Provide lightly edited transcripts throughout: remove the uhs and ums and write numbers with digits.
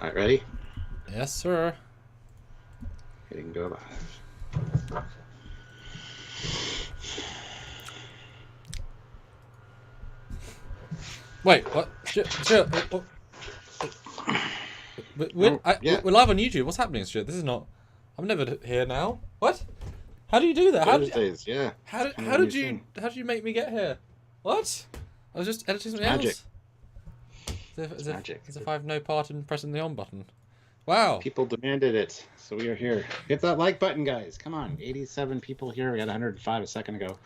All right, ready? Yes, sir. Hitting go live. Wait, what? Stuart, Oh, yeah. we're live on YouTube. What's happening, Stuart? This is not. I'm never here now. What? How do you do that? Thursdays, yeah. It's kind of How a new did you thing. how did you make me get here? What? I was just editing something Magic. else. It's magic. As if I have no part in pressing the on button. Wow. People demanded it, so we are here. Hit that like button, guys. Come on. 87 people here. We had 105 a second ago.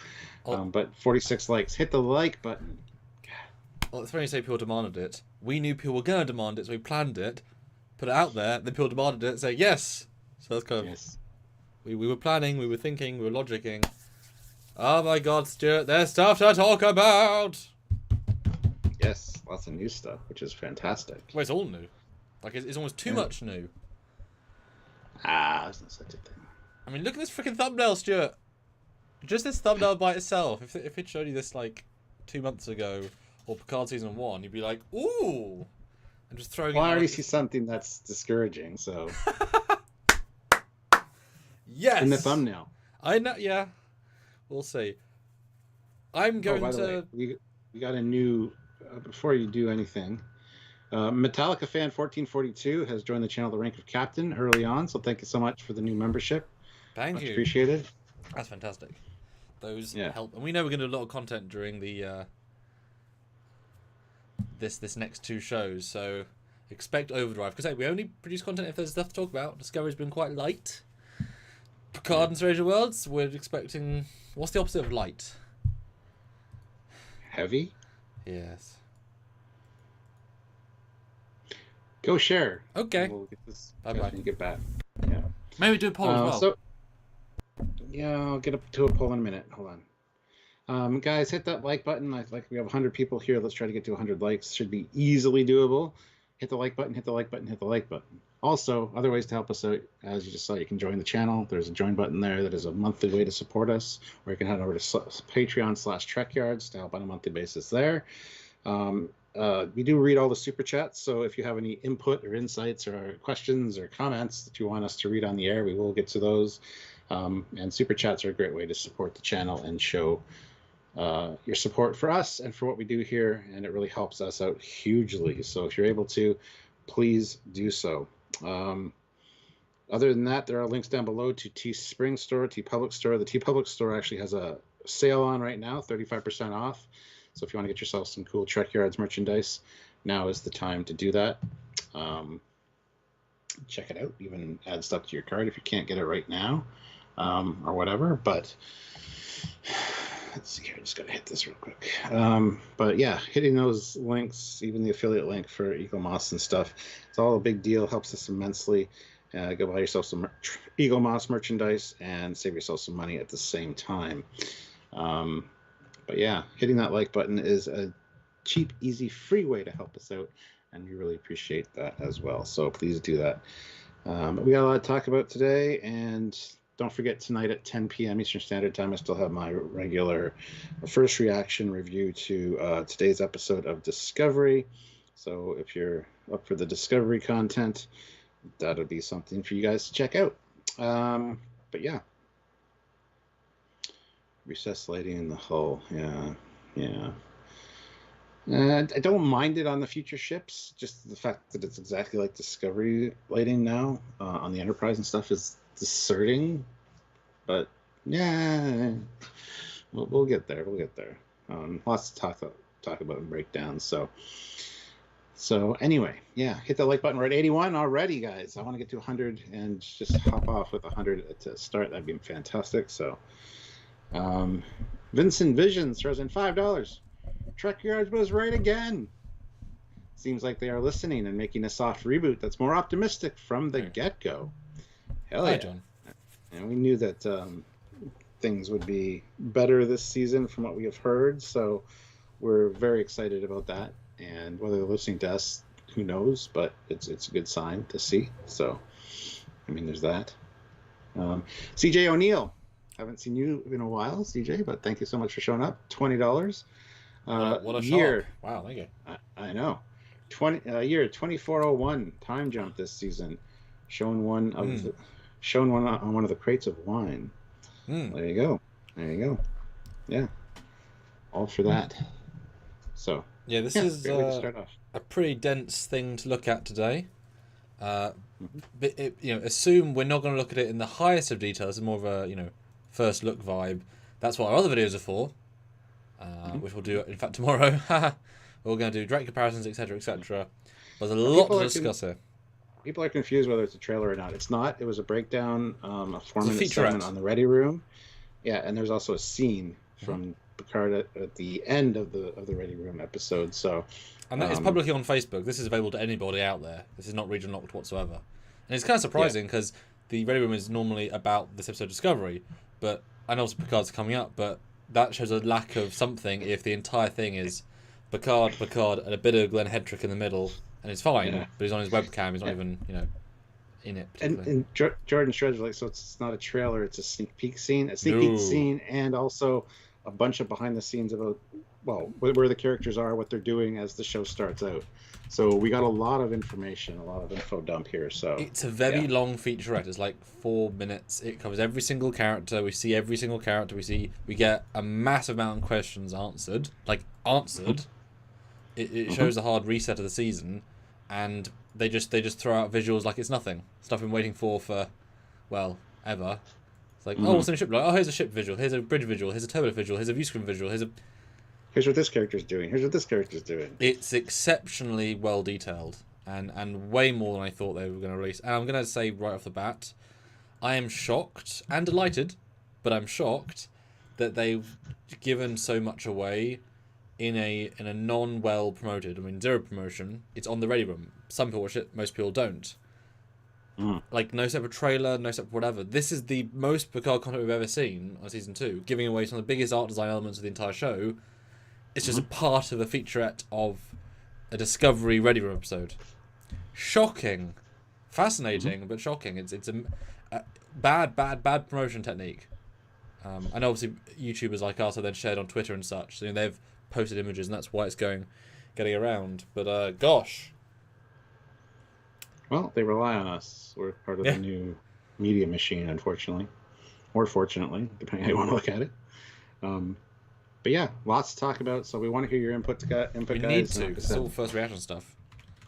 But 46 likes. Hit the like button. Well, it's funny you say people demanded it. We knew people were going to demand it, so we planned it, put it out there, then people demanded it, say yes. So that's kind of... Yes. We were planning, we were thinking, we were logicking. Oh my god, Stuart, there's stuff to talk about! Yes, lots of new stuff, which is fantastic. Well, it's all new. Like, it's almost too much new. There's no such a thing. I mean, look at this freaking thumbnail, Stuart. Just this thumbnail by itself. If it showed you this, like, 2 months ago, or Picard Season 1, you'd be like, ooh! I'm just throwing Well, it I out already like see something that's discouraging, so... Yes! In the thumbnail. I know, yeah. We'll see. I'm going by to... the way, we got a new... before you do anything... Metallica fan 1442 has joined the channel the rank of captain early on, so thank you so much for the new membership. Thank Much you. appreciated. That's fantastic. Those Yeah. help, and we know we're going to do a lot of content during the this next 2 shows. So expect overdrive, because hey, we only produce content if there's stuff to talk about. Discovery's been quite light. Picard and Stranger Worlds, we're expecting. What's the opposite of light? Heavy. Yes. Go share. Okay. We'll get this Bye-bye. when you get back. Yeah. Maybe do a poll as well. So, yeah, I'll get up to a poll in a minute. Hold on. Guys, hit that like button. Like we have 100 people here. Let's try to get to 100 likes. Should be easily doable. Hit the like button, hit the like button, hit the like button. Also, other ways to help us out, as you just saw, you can join the channel. There's a join button there. That is a monthly way to support us. Or you can head over to Patreon/Trekyards to help on a monthly basis there. We do read all the super chats, so if you have any input or insights or questions or comments that you want us to read on the air, we will get to those. And super chats are a great way to support the channel and show your support for us and for what we do here, and it really helps us out hugely. So if you're able to, please do so. Other than that, there are links down below to Teespring Store, TeePublic Store. The TeePublic Store actually has a sale on right now, 35% off. So if you want to get yourself some cool Trekyards merchandise, now is the time to do that. Check it out. Even add stuff to your cart if you can't get it right now, or whatever. But let's see here. I just got to hit this real quick. But yeah, hitting those links, even the affiliate link for Eagle Moss and stuff, it's all a big deal. Helps us immensely. Go buy yourself some Eagle Moss merchandise and save yourself some money at the same time. But yeah, hitting that like button is a cheap, easy, free way to help us out, and we really appreciate that as well. So please do that. We got a lot to talk about today, and don't forget tonight at 10 p.m. Eastern Standard Time, I still have my regular first reaction review to today's episode of Discovery. So if you're up for the Discovery content, that'll be something for you guys to check out. But yeah. Recessed lighting in the hull, yeah. I don't mind it on the future ships. Just the fact that it's exactly like Discovery lighting now on the Enterprise and stuff is discerning. But yeah, we'll get there. We'll get there. Lots to talk about and break down. So anyway, yeah, hit the like button. We're at 81 already, guys. I want to get to 100 and just hop off with 100 to start. That'd be fantastic. So. Vincent Visions throws in $5. Trekyards was right again. Seems like they are listening and making a soft reboot that's more optimistic from the get-go. Hell yeah. Hi, John. And we knew that things would be better this season from what we have heard, so we're very excited about that. And whether they're listening to us, who knows, but it's a good sign to see. So, I mean, there's that. CJ O'Neill. Haven't seen you in a while, CJ, but thank you so much for showing up. $20. What a year. shock. Wow, thank you. I know. year 2401 time jump this season, shown one on one of the crates of wine. There you go. Yeah, all for that. So yeah, this is great way to start off. a pretty dense thing to look at today. But assume we're not going to look at it in the highest of details. It's more of a first look vibe. That's what our other videos are for, which we'll do in fact tomorrow. We're going to do direct comparisons, etc., etc. There's a lot to discuss here. People are confused whether it's a trailer or not. It's not. It was a breakdown, a 4-minute segment on the Ready Room. Yeah, and there's also a scene from Picard at the end of the Ready Room episode. So, and that is publicly on Facebook. This is available to anybody out there. This is not region locked whatsoever. And it's kind of surprising because the Ready Room is normally about this episode Discovery, but I know Picard's coming up, but that shows a lack of something if the entire thing is Picard, and a bit of Glenn Hedrick in the middle, and it's fine, but he's on his webcam, he's not even, in it. And Jordan Shredder's like, so it's not a trailer, it's a sneak peek scene, and also a bunch of behind the scenes about, where the characters are, what they're doing as the show starts out. So we got a lot of information, a lot of info dump here. So it's a very long featurette. It's like 4 minutes. It covers every single character. We see every single character. We get a massive amount of questions answered. It shows a hard reset of the season, and they just throw out visuals like it's nothing. Stuff I've been waiting for ever. It's like, what's in a ship? Like, here's a ship visual. Here's a bridge visual. Here's a turbo visual. Here's a view screen visual. Here's what this character's doing. Here's what this character's doing. It's exceptionally well detailed, and way more than I thought they were going to release. And I'm going to say right off the bat, I am shocked and delighted, but I'm shocked that they've given so much away in a non-well promoted. I mean, zero promotion. It's on the Ready Room. Some people watch it, most people don't. Like, no separate trailer, no separate whatever. This is the most Picard content we've ever seen on season 2, giving away some of the biggest art design elements of the entire show. It's just a part of a featurette of a Discovery Ready Room episode. Shocking. Fascinating, but shocking. It's a bad promotion technique. And obviously YouTubers like us are then shared on Twitter and such. So they've posted images, and that's why it's getting around. But gosh. Well, they rely on us. We're part of the new media machine, unfortunately. Or fortunately, depending how you want to look at it. But yeah, lots to talk about. So we want to hear your input, guys. We need to. It's all first reaction stuff.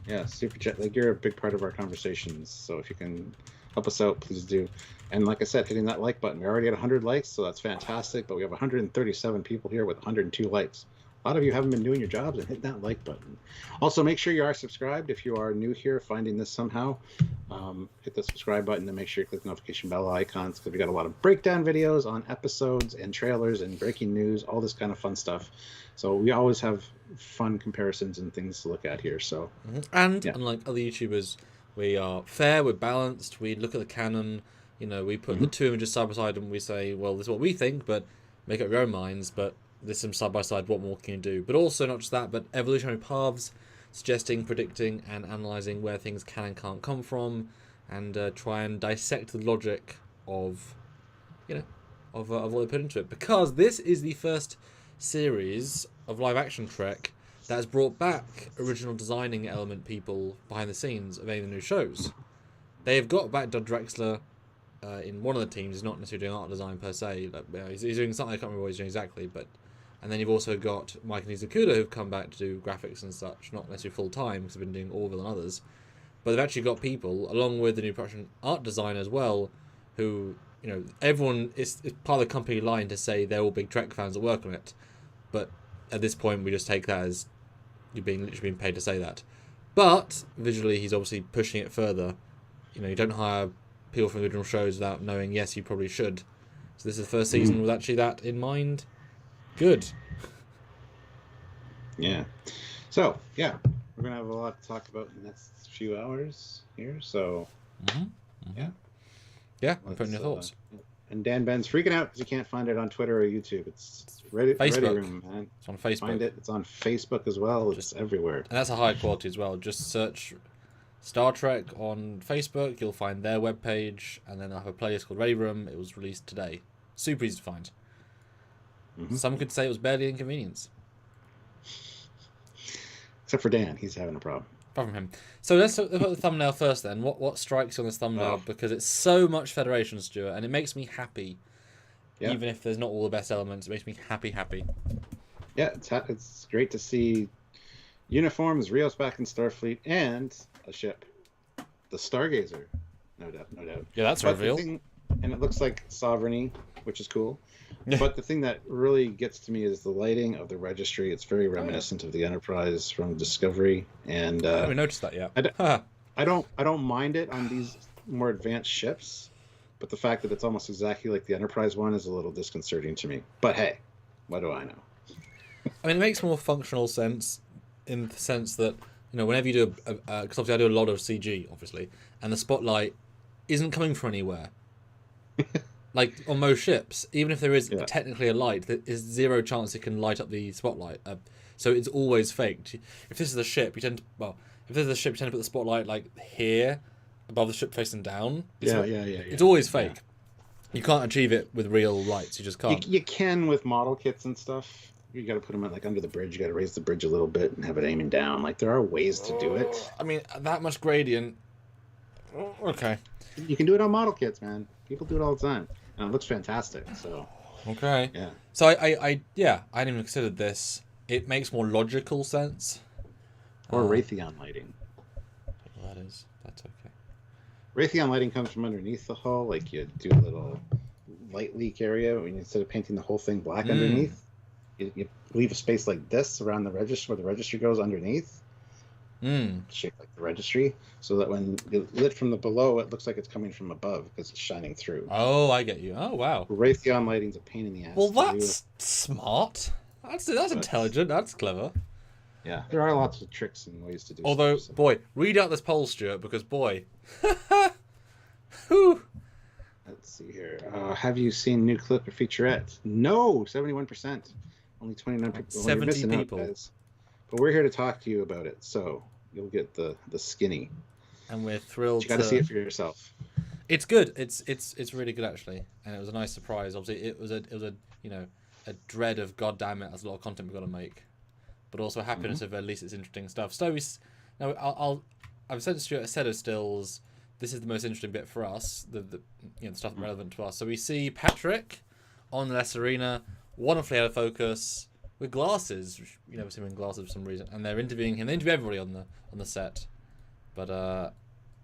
Yeah, super chat. Like, you're a big part of our conversations. So if you can help us out, please do. And like I said, hitting that like button. We already had 100 likes, so that's fantastic. But we have 137 people here with 102 likes. A lot of you haven't been doing your jobs and hit that like button. Also, make sure you are subscribed. If you are new here, finding this somehow, hit the subscribe button and make sure you click the notification bell icons, because we got a lot of breakdown videos on episodes and trailers and breaking news, all this kind of fun stuff. So we always have fun comparisons and things to look at here. So and unlike other YouTubers, we are fair, we're balanced. We look at the canon. We put the two images side by side and we say, well, this is what we think, but make up your own minds. But there's some side by side. What more can you do? But also not just that, but evolutionary paths, suggesting, predicting, and analysing where things can and can't come from, and try and dissect the logic of what they put into it. Because this is the first series of live action Trek that has brought back original designing element people behind the scenes of any of the new shows. They have got back Doug Drexler in one of the teams. He's not necessarily doing art design per se. He's doing something, I can't remember what he's doing exactly, but. And then you've also got Mike and Izakuda who've come back to do graphics and such, not necessarily full time because they've been doing Orville and others. But they've actually got people, along with the new production art design as well, who, everyone is part of the company line to say they're all big Trek fans that work on it. But at this point, we just take that as you're literally being paid to say that. But visually, he's obviously pushing it further. You don't hire people from the original shows without knowing, yes, you probably should. So this is the first season with actually that in mind. Good. Yeah. So, we're going to have a lot to talk about in the next few hours here. So, Yeah, I'm putting your thoughts. And Dan Ben's freaking out because he can't find it on Twitter or YouTube. It's Ready Room, man. It's on Facebook. Find it. It's on Facebook as well. It's everywhere. And that's a high quality as well. Just search Star Trek on Facebook. You'll find their webpage. And then I have a playlist called Ready Room. It was released today. Super easy to find. Some could say it was barely inconvenience. Except for Dan. He's having a problem. apart from him. So let's look at the thumbnail first then. What strikes you on this thumbnail? Oh. Because it's so much Federation, Stuart, and it makes me happy. Yeah. Even if there's not all the best elements, it makes me happy. Yeah, it's great to see uniforms, Rios back in Starfleet, and a ship. The Stargazer. No doubt. Yeah, that's a reveal. And it looks like Sovereignty, which is cool. But the thing that really gets to me is the lighting of the Registry. It's very reminiscent of the Enterprise from Discovery, and I haven't noticed that yet. I don't mind it on these more advanced ships, but the fact that it's almost exactly like the Enterprise one is a little disconcerting to me. But hey, what do I know? I mean, it makes more functional sense in the sense that, you know, whenever you do because obviously I do a lot of CG, obviously, and the spotlight isn't coming from anywhere. Like on most ships, even if there is technically a light, there is zero chance it can light up the spotlight. So it's always faked. If this is a ship, you tend to if this is a ship, you tend to put the spotlight like here, above the ship facing down. It's always fake. Yeah. You can't achieve it with real lights. You just can't. You can with model kits and stuff. You got to put them at, like under the bridge. You got to raise the bridge a little bit and have it aiming down. Like there are ways to do it. I mean, that much gradient. Okay. You can do it on model kits, man. People do it all the time. And it looks fantastic, so... Okay. Yeah. So I hadn't even considered this. It makes more logical sense. Or Raytheon lighting. Well, that's okay. Raytheon lighting comes from underneath the hull, like you do a little light leak area, when instead of painting the whole thing black underneath, you leave a space like this around the registry, where the registry goes underneath. Shaped like the Registry, so that when it's lit from the below, it looks like it's coming from above because it's shining through. Oh, I get you. Oh, wow. Raytheon lighting's a pain in the ass. Well, that's smart. That's intelligent. That's clever. Yeah, there are lots of tricks and ways to do. Although, stuff, so. Boy, read out this poll, Stuart, because boy, whew. Let's see here. Have you seen new clip or featurette? No, 71%. Only 29 people. 70 people. Out, but we're here to talk to you about it, so you'll get the skinny. And we're thrilled. You got to see it for yourself. It's good. It's really good actually, and it was a nice surprise. Obviously, it was a a dread of God damn it, there's a lot of content we've got to make, but also happiness of at least it's interesting stuff. So I've sent Stuart a set of stills. This is the most interesting bit for us, the stuff relevant to us. So we see Patrick on the Serena, wonderfully out of focus, with glasses. You never see him in glasses for some reason, and they're interviewing him. They interview everybody on the set, but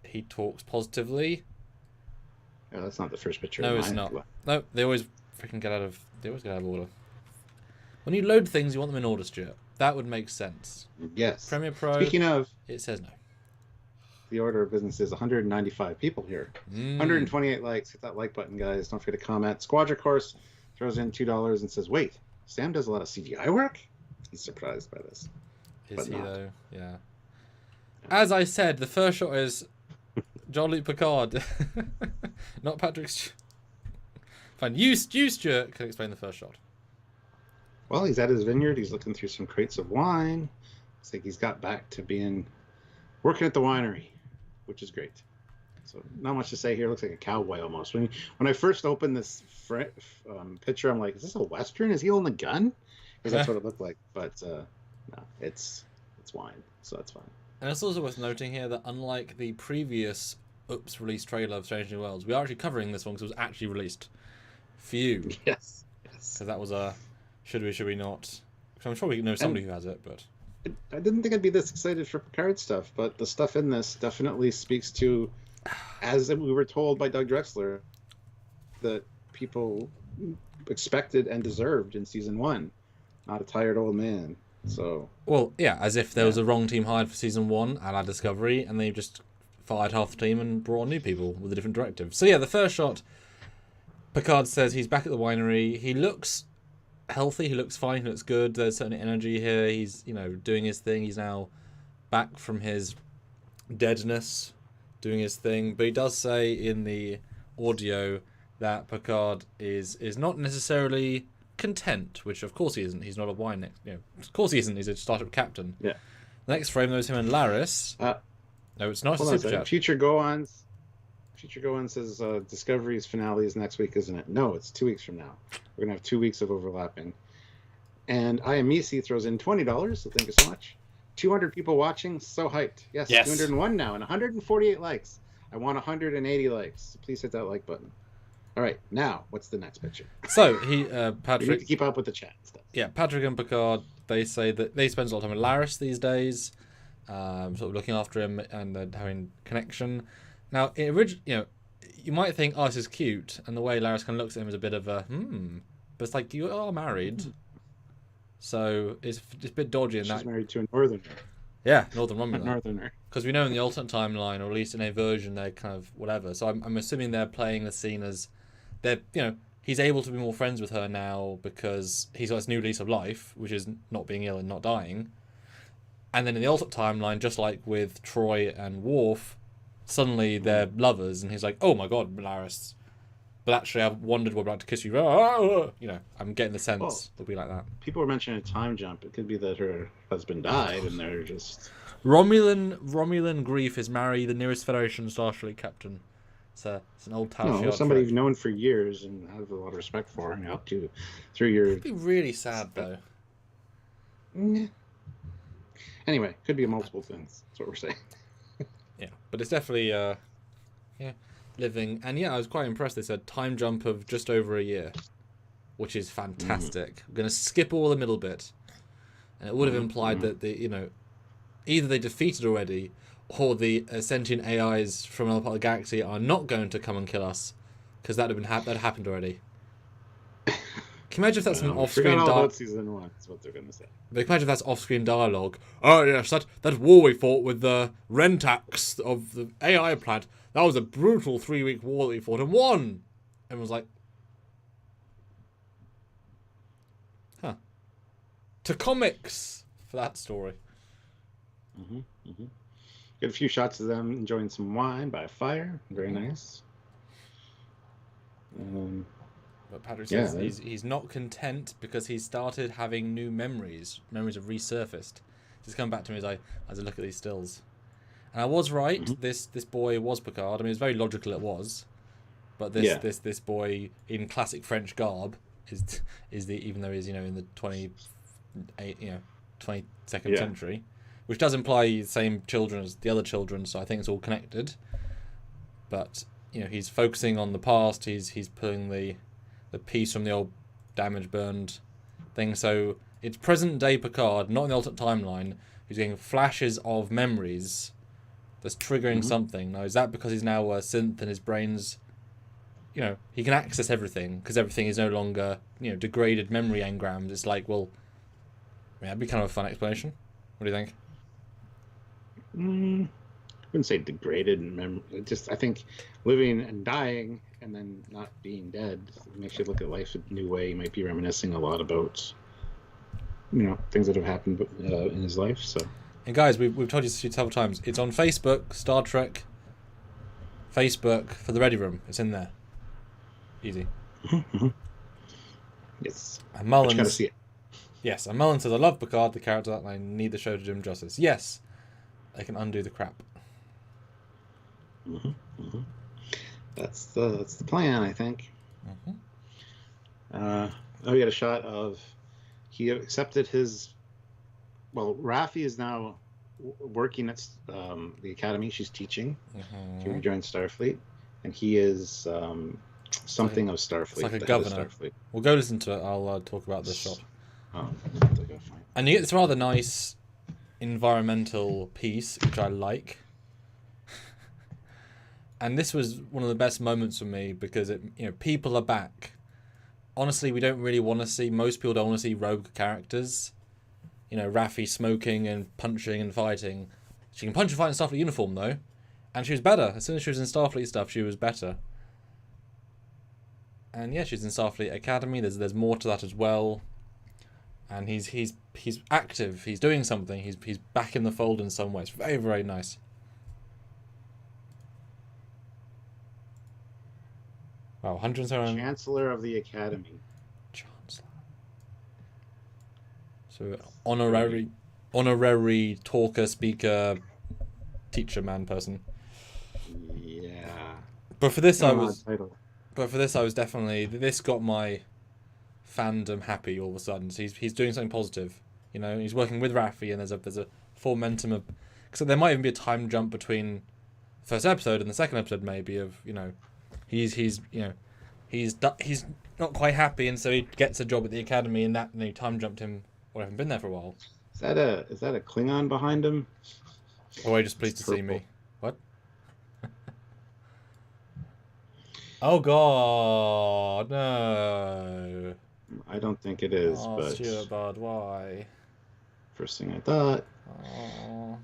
he talks positively. Yeah, that's not the first picture. No, it's not. No, they always get out of order. When you load things, you want them in order, Stuart. That would make sense. Yes. Premiere Pro. Speaking of, it says no. The order of business is 195 people here. 128 likes. Hit that like button, guys. Don't forget to comment. Squadra Course throws in $2 and says, "Wait, Sam does a lot of CGI work?" He's surprised by this. Is he though? Yeah. As I said, the first shot is Jean-Luc Picard, not Patrick. Fine. You, Stuart, can explain the first shot. Well, he's at his vineyard. He's looking through some crates of wine. Looks like he's got back to working at the winery, which is great. So not much to say here. Looks like a cowboy almost. When I first opened this picture, I'm like, is this a Western? Is he holding a gun? Because that's what it looked like. But no, it's wine, so that's fine. And it's also worth noting here that unlike the previous release trailer of Strange New Worlds, we are actually covering this one because it was actually released for you. Yes. Because that was a should we not? Because I'm sure we know somebody who has it, but I didn't think I'd be this excited for Picard stuff, but the stuff in this definitely speaks to, as we were told by Doug Drexler, that people expected and deserved in season 1. Not a tired old man. So. Well, yeah, as if there was a wrong team hired for season 1 a la Discovery, and they just fired half the team and brought on new people with a different directive. So yeah, the first shot, Picard says he's back at the winery. He looks healthy, he looks fine, he looks good. There's certain energy here. He's, doing his thing. He's now back from his deadness, doing his thing. But he does say in the audio that Picard is not necessarily content, which of course he isn't. He's not a wine of course he isn't. He's a startup captain. Yeah. The next frame, there's him and Laris. No, it's not a super chat. Future Go-On says Discovery's finale is next week, isn't it? No, it's 2 weeks from now. We're going to have 2 weeks of overlapping. And IMEC throws in $20, so thank you so much. 200 people watching. So hyped. Yes, Yes. 201 now and 148 likes. I want 180 likes. Please hit that like button. All right, now what's the next picture? So We need Patrick. to keep up with the chat and stuff. Yeah, Patrick and Picard. They say that they spend a lot of time with Laris these days, sort of looking after him and having connection. Now, you might think, oh, this is cute, and the way Laris kind of looks at him is a bit of a but it's like, you are married, so it's a bit dodgy in that. She's married to a northerner. Yeah, Northern Romulan. Northerner. Because we know in the alternate timeline, or at least in a version, they're kind of whatever. So I'm assuming they're playing the scene as he's able to be more friends with her now because he's got this new lease of life, which is not being ill and not dying. And then in the alternate timeline, just like with Troy and Worf, suddenly they're lovers, and he's like, "Oh my God, Laris." But actually, I've wondered what I'd like to kiss you. I'm getting the sense it'll be like that. People were mentioning a time jump. It could be that her husband died, and they're just Romulan Grief is marry the nearest Federation Starfleet captain. It's an old Tal somebody you've known for years and have a lot of respect for, and helped you through your. It'd be really sad though. Anyway, could be multiple things. That's what we're saying. Yeah, but it's definitely living, and I was quite impressed. They said time jump of just over a year, which is fantastic. I'm gonna skip all the middle bit, and it would have implied that either they defeated already, or the sentient AIs from another part of the galaxy are not going to come and kill us, because that happened already. Can you imagine if that's an off-screen dialogue? Season 1 is what they're going to say. But imagine if that's off-screen dialogue. Oh yes, that war we fought with the Rentax of the AI planet. That was a brutal 3-week war that we fought and won. Everyone's like, huh. To comics for that story. Get a few shots of them enjoying some wine by a fire. Very nice. But Patrick says he's not content because he's started having new memories. Memories have resurfaced. Just come back to me as I look at these stills. And I was right. This boy was Picard. I mean, it's very logical. It was, but this boy in classic French garb is even though he's in the 22nd century, which does imply the same children as the other children. So I think it's all connected. But he's focusing on the past. He's pulling the piece from the old damaged, burned thing. So it's present day Picard, not in the alternate timeline, who's getting flashes of memories that's triggering something. Now, is that because he's now a synth and his brain's, he can access everything because everything is no longer, degraded memory engrams? It's like, well, that'd be kind of a fun explanation. What do you think? I wouldn't say degraded memory. I think living and dying and then not being dead makes you look at life a new way. You might be reminiscing a lot about, things that have happened in his life. So, and guys, we've told you this several times. It's on Facebook, Star Trek Facebook for the Ready Room. It's in there. Easy. Yes. And Mullins, you gotta see it. Yes, and Mullins says, I love Picard, the character, and I need the show to do him justice. Yes, they can undo the crap. That's the plan, I think. We got a shot of he accepted his. Well, Raffi is now working at the academy. She's teaching. She rejoined Starfleet, and he is something of Starfleet. It's like a governor. We'll go listen to it. I'll talk about this shot. Oh, I'll go find it. And you get this rather nice environmental piece, which I like. And this was one of the best moments for me because people are back. Honestly, we don't really want to see. Most people don't want to see rogue characters. Raffi smoking and punching and fighting. She can punch and fight in Starfleet uniform though, and she was better as soon as she was in Starfleet stuff. She was better. And she's in Starfleet Academy. There's more to that as well. And he's active. He's doing something. He's back in the fold in some ways. Very, very nice. Wow, 107. Chancellor of the Academy. Chancellor. So honorary talker, speaker, teacher, man, person. Yeah. But for this, I was definitely. This got my fandom happy all of a sudden. So he's doing something positive. He's working with Raffi, and there's a full momentum of, because there might even be a time jump between the first episode and the second episode, maybe, of, you know, he's not quite happy, and so he gets a job at the academy, and they time jumped him, or haven't been there for a while. Is that a Klingon behind him? Or are you just pleased to see me? What? Oh God, no. I don't think it is, Oh, but Stuart Bard, why? first thing I thought. Oh.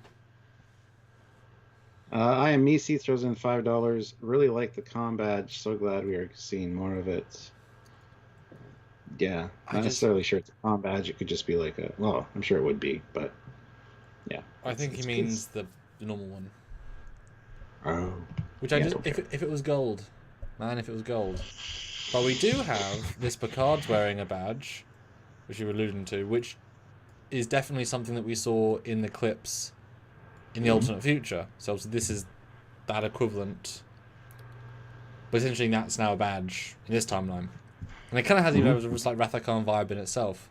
I am Misi throws in $5. Really like the comm badge. So glad we are seeing more of it. Yeah, not necessarily sure it's a comm badge. It could just be like a. Well, I'm sure it would be, but yeah. I think he means the normal one. Oh. Which I just if it was gold, man, if it was gold. But we do have this Picard's wearing a badge, which you were alluding to, which is definitely something that we saw in the clips in the alternate future. So this is that equivalent. But essentially that's now a badge in this timeline. And it kind of has even a like Rathakan vibe in itself.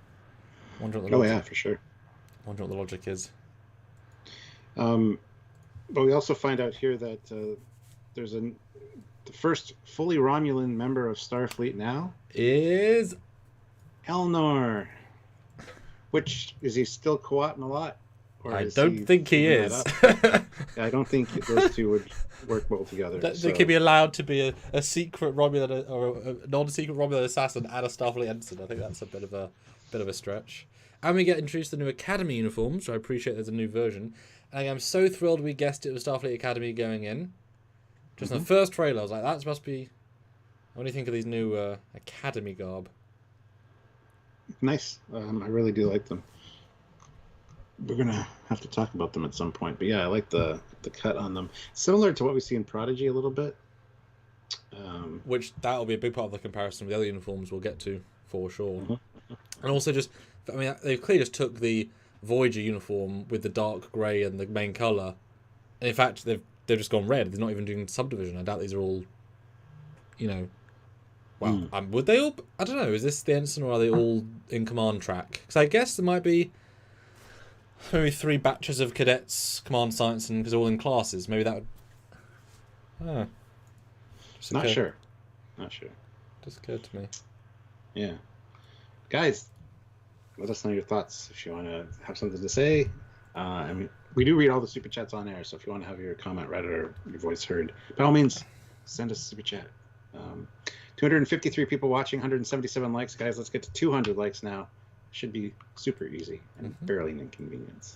Wonder what the logic, for sure. Wonder what the logic is. But we also find out here that there's the first fully Romulan member of Starfleet now Is Elnor. Which is he still co-opting a lot? Or I don't think he is. I don't think those two would work well together. They could be allowed to be a secret Romulan or a non-secret Romulan assassin and a Starfleet ensign. I think that's a bit of a stretch. And we get introduced to the new Academy uniforms, so I appreciate there's a new version. And I'm so thrilled we guessed it was Starfleet Academy going in. Just in the first trailer, I was like, that must be... What do you think of these new Academy garb? Nice. I really do like them. We're going to have to talk about them at some point. But yeah, I like the cut on them. Similar to what we see in Prodigy a little bit. Which, that'll be a big part of the comparison with the other uniforms we'll get to, for sure. And also just... I mean, they clearly just took the Voyager uniform with the dark grey and the main colour. And in fact, they've just gone red. They're not even doing subdivision. I doubt these are all, you know... Well, would they all... I don't know. Is this the ensign or are they all in command track? Because I guess there might be maybe 3 batches of cadets, command science, and because they're all in classes. Maybe that would... Oh. Not sure. Just occurred to me. Yeah. Guys, let us know your thoughts if you want to have something to say. I mean, we do read all the super chats on air, so if you want to have your comment read or your voice heard, by all means, send us a super chat. 253 people watching, 177 likes. Guys, let's get to 200 likes now. Should be super easy and barely an inconvenience.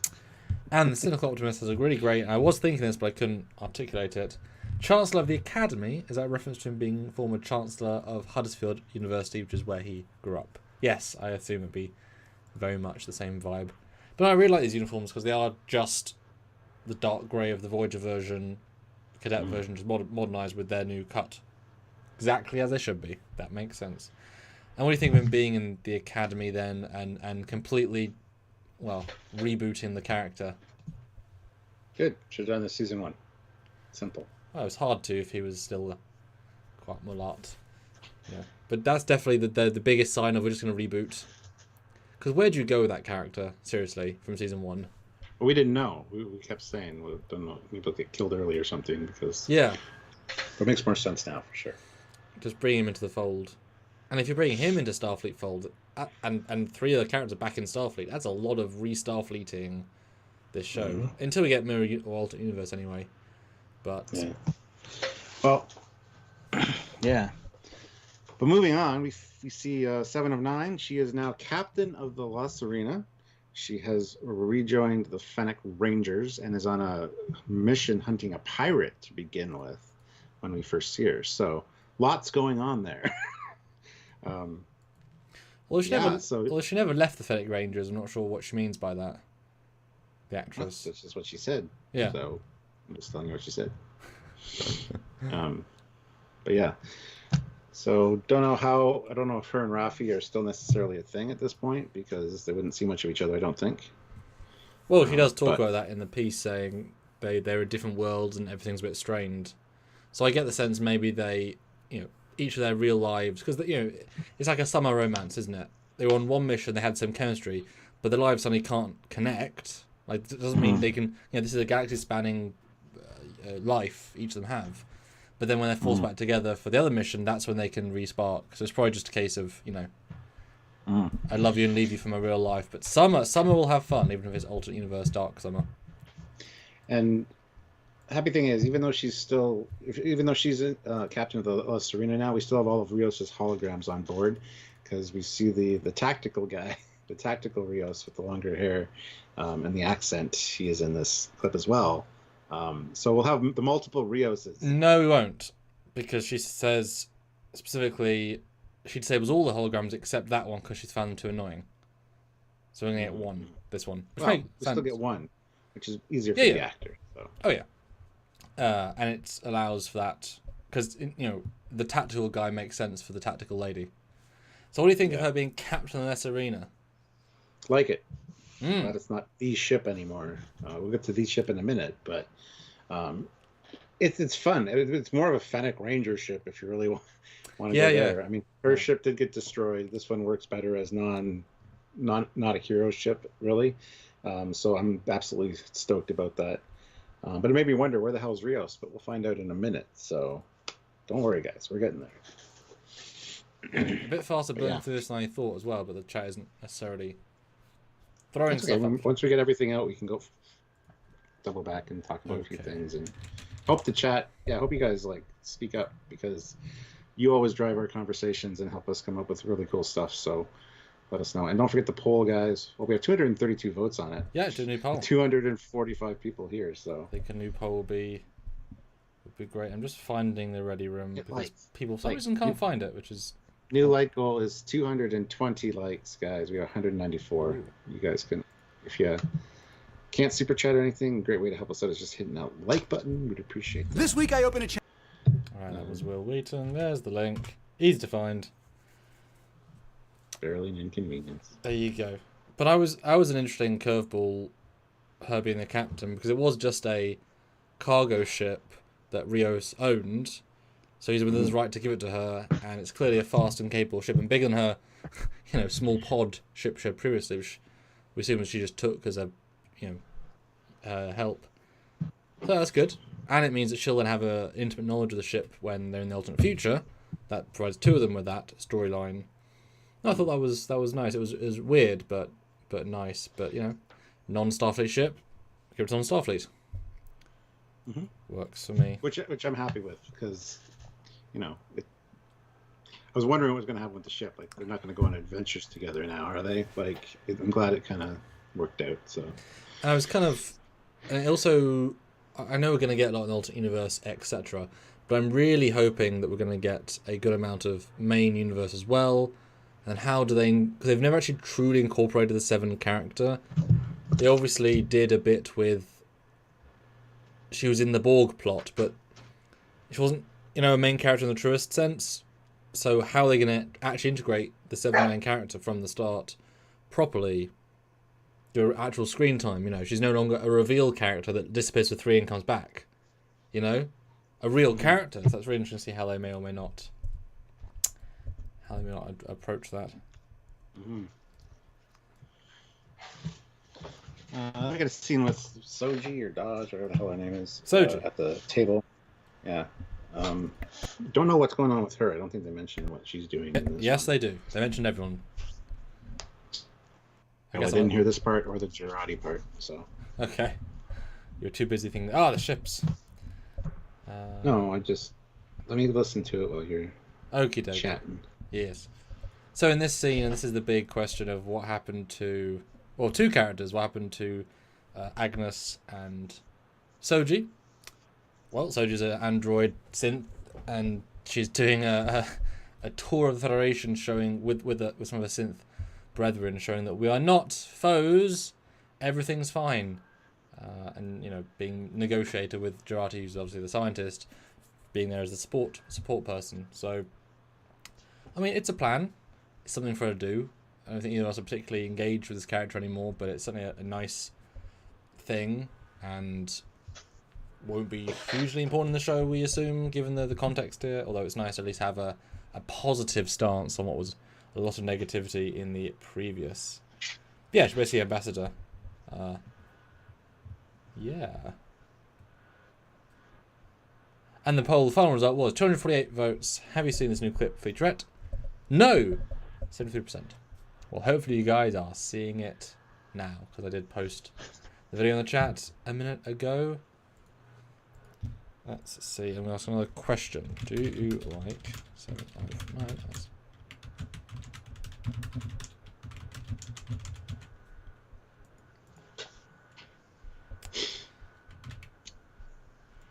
And the Cynical Optimist has a really great... I was thinking this, but I couldn't articulate it. Chancellor of the Academy, is that a reference to him being former Chancellor of Huddersfield University, which is where he grew up? Yes, I assume it'd be very much the same vibe. But I really like these uniforms because they are just the dark grey of the Voyager version, cadet version, just modernised with their new cut. Exactly as they should be. That makes sense. And what do you think of him being in the Academy then and completely, well, rebooting the character? Good. Should have done this season 1. Simple. Well, it was hard to if he was still quite mulat. Yeah. But that's definitely the biggest sign of we're just going to reboot. Because where'd you go with that character, seriously, from season 1? Well, we didn't know. We kept saying, well, don't know, maybe he'll get killed early or something because... Yeah. It makes more sense now, for sure. Just bring him into the fold. And if you're bringing him into Starfleet fold, and 3 other characters are back in Starfleet, that's a lot of re-Starfleeting this show. Until we get Mirror or Alternate Universe anyway. But... Yeah. Well, yeah. But moving on, we see 7 of 9. She is now captain of the La Serena. She has rejoined the Fennec Rangers and is on a mission hunting a pirate to begin with when we first see her. So lots going on there. Well, she never left the Fennec Rangers. I'm not sure what she means by that. The actress. That's just what she said. Yeah. So I'm just telling you what she said. But yeah. So I don't know if her and Rafi are still necessarily a thing at this point because they wouldn't see much of each other, I don't think. Well, she does talk about that in the piece, saying they're in different worlds and everything's a bit strained. So I get the sense maybe they, each of their real lives, because it's like a summer romance, isn't it? They were on one mission, they had some chemistry, but their lives suddenly can't connect Like, it doesn't mean they can. You know, this is a galaxy-spanning life each of them have. But then when they're forced back together for the other mission, that's when they can respark. So it's probably just a case of, you know, I love you and leave you for my real life. But Summer will have fun, even if it's alternate universe Dark Summer. And happy thing is, even though she's captain of the Serena now, we still have all of Rios's holograms on board, because we see the tactical guy, the tactical Rios with the longer hair and the accent. He is in this clip as well. So we'll have the multiple Rioses. No, we won't, because she says specifically she disables all the holograms except that one because she's found them too annoying. So we're gonna get one. This one. Which we still get one, which is easier for the actor. So. Oh yeah. And it allows for that because you know the tactical guy makes sense for the tactical lady. So what do you think of her being captain of this arena? Like it. But it's not the ship anymore. We'll get to the ship in a minute, but it's fun. It's more of a Fennec Ranger ship if you really want to go there. I mean, her ship did get destroyed. This one works better as not a hero ship, really. So I'm absolutely stoked about that. But it made me wonder, where the hell's Rios? But we'll find out in a minute. So don't worry, guys. We're getting there. A bit faster burning through this than I thought as well, but the chat isn't necessarily throwing stuff up. Once we get everything out, we can go double back and talk about a few things. And hope the chat, I hope you guys speak up, because you always drive our conversations and help us come up with really cool stuff. So let us know. And don't forget the poll, guys. Well, we have 232 votes on it. Yeah, do a new poll. 245 people here, so I think a new poll would be great. I'm just finding the ready room because people for some reason can't find it, which is... New like goal is 220 likes, guys. We have 194. Ooh. You guys can, if you can't super chat or anything, a great way to help us out is just hitting that like button. We'd appreciate that. This week I open a chat. Alright, that was Will Wheaton. There's the link. Easy to find. Barely an inconvenience. There you go. But I was an interesting curveball, her being the captain, because it was just a cargo ship that Rios owned. So he's within his right to give it to her, and it's clearly a fast and capable ship, and bigger than her, small pod ship she had previously, which we assume she just took as a, help. So that's good, and it means that she'll then have a intimate knowledge of the ship when they're in the alternate future. That provides two of them with that storyline. I thought that was nice. It was weird, but nice. But non-Starfleet ship, give it to non-Starfleet. Works for me. Which I'm happy with, because. I was wondering what was going to happen with the ship. They're not going to go on adventures together now, are they? I'm glad it kind of worked out. So I was kind of, and also, I know we're going to get a lot in alternate universe, etc. But I'm really hoping that we're going to get a good amount of main universe as well. And how do they? Because they've never actually truly incorporated the Seven character. They obviously did a bit with. She was in the Borg plot, but she wasn't. A main character in the truest sense. So how are they going to actually integrate the Seven main character from the start properly? Do actual screen time, she's no longer a reveal character that disappears for 3 and comes back. A real character. So that's really interesting to see how they may or may not approach that. I got a scene with Soji or Dodge, or whatever the hell her name is. Soji. At the table. Yeah. Don't know what's going on with her. I don't think they mentioned what she's doing in this Yes, they do. They mentioned everyone. I didn't hear this part or the Girardi part, so... Okay. You're too busy thinking... the ships. No, let me listen to it while you're chatting. Yes. So in this scene, and this is the big question of what happened to... Well, two characters. What happened to Agnes and Soji? Well, Soji's an android synth, and she's doing a tour of the Federation, showing with some of her synth brethren, showing that we are not foes, everything's fine, and being negotiator with Jurati, who's obviously the scientist, being there as a support person. So, I mean, it's a plan. It's something for her to do. I don't think either of us are particularly engaged with this character anymore, but it's certainly a nice thing, and won't be hugely important in the show, we assume, given the context here, although it's nice to at least have a positive stance on what was a lot of negativity in the previous. Yeah, she's basically ambassador. Yeah. And the final result was 248 votes. Have you seen this new clip featurette? No! 73%. Well, hopefully you guys are seeing it now, because I did post the video in the chat a minute ago. Let's see, I'm going to ask another question. Do you like 759?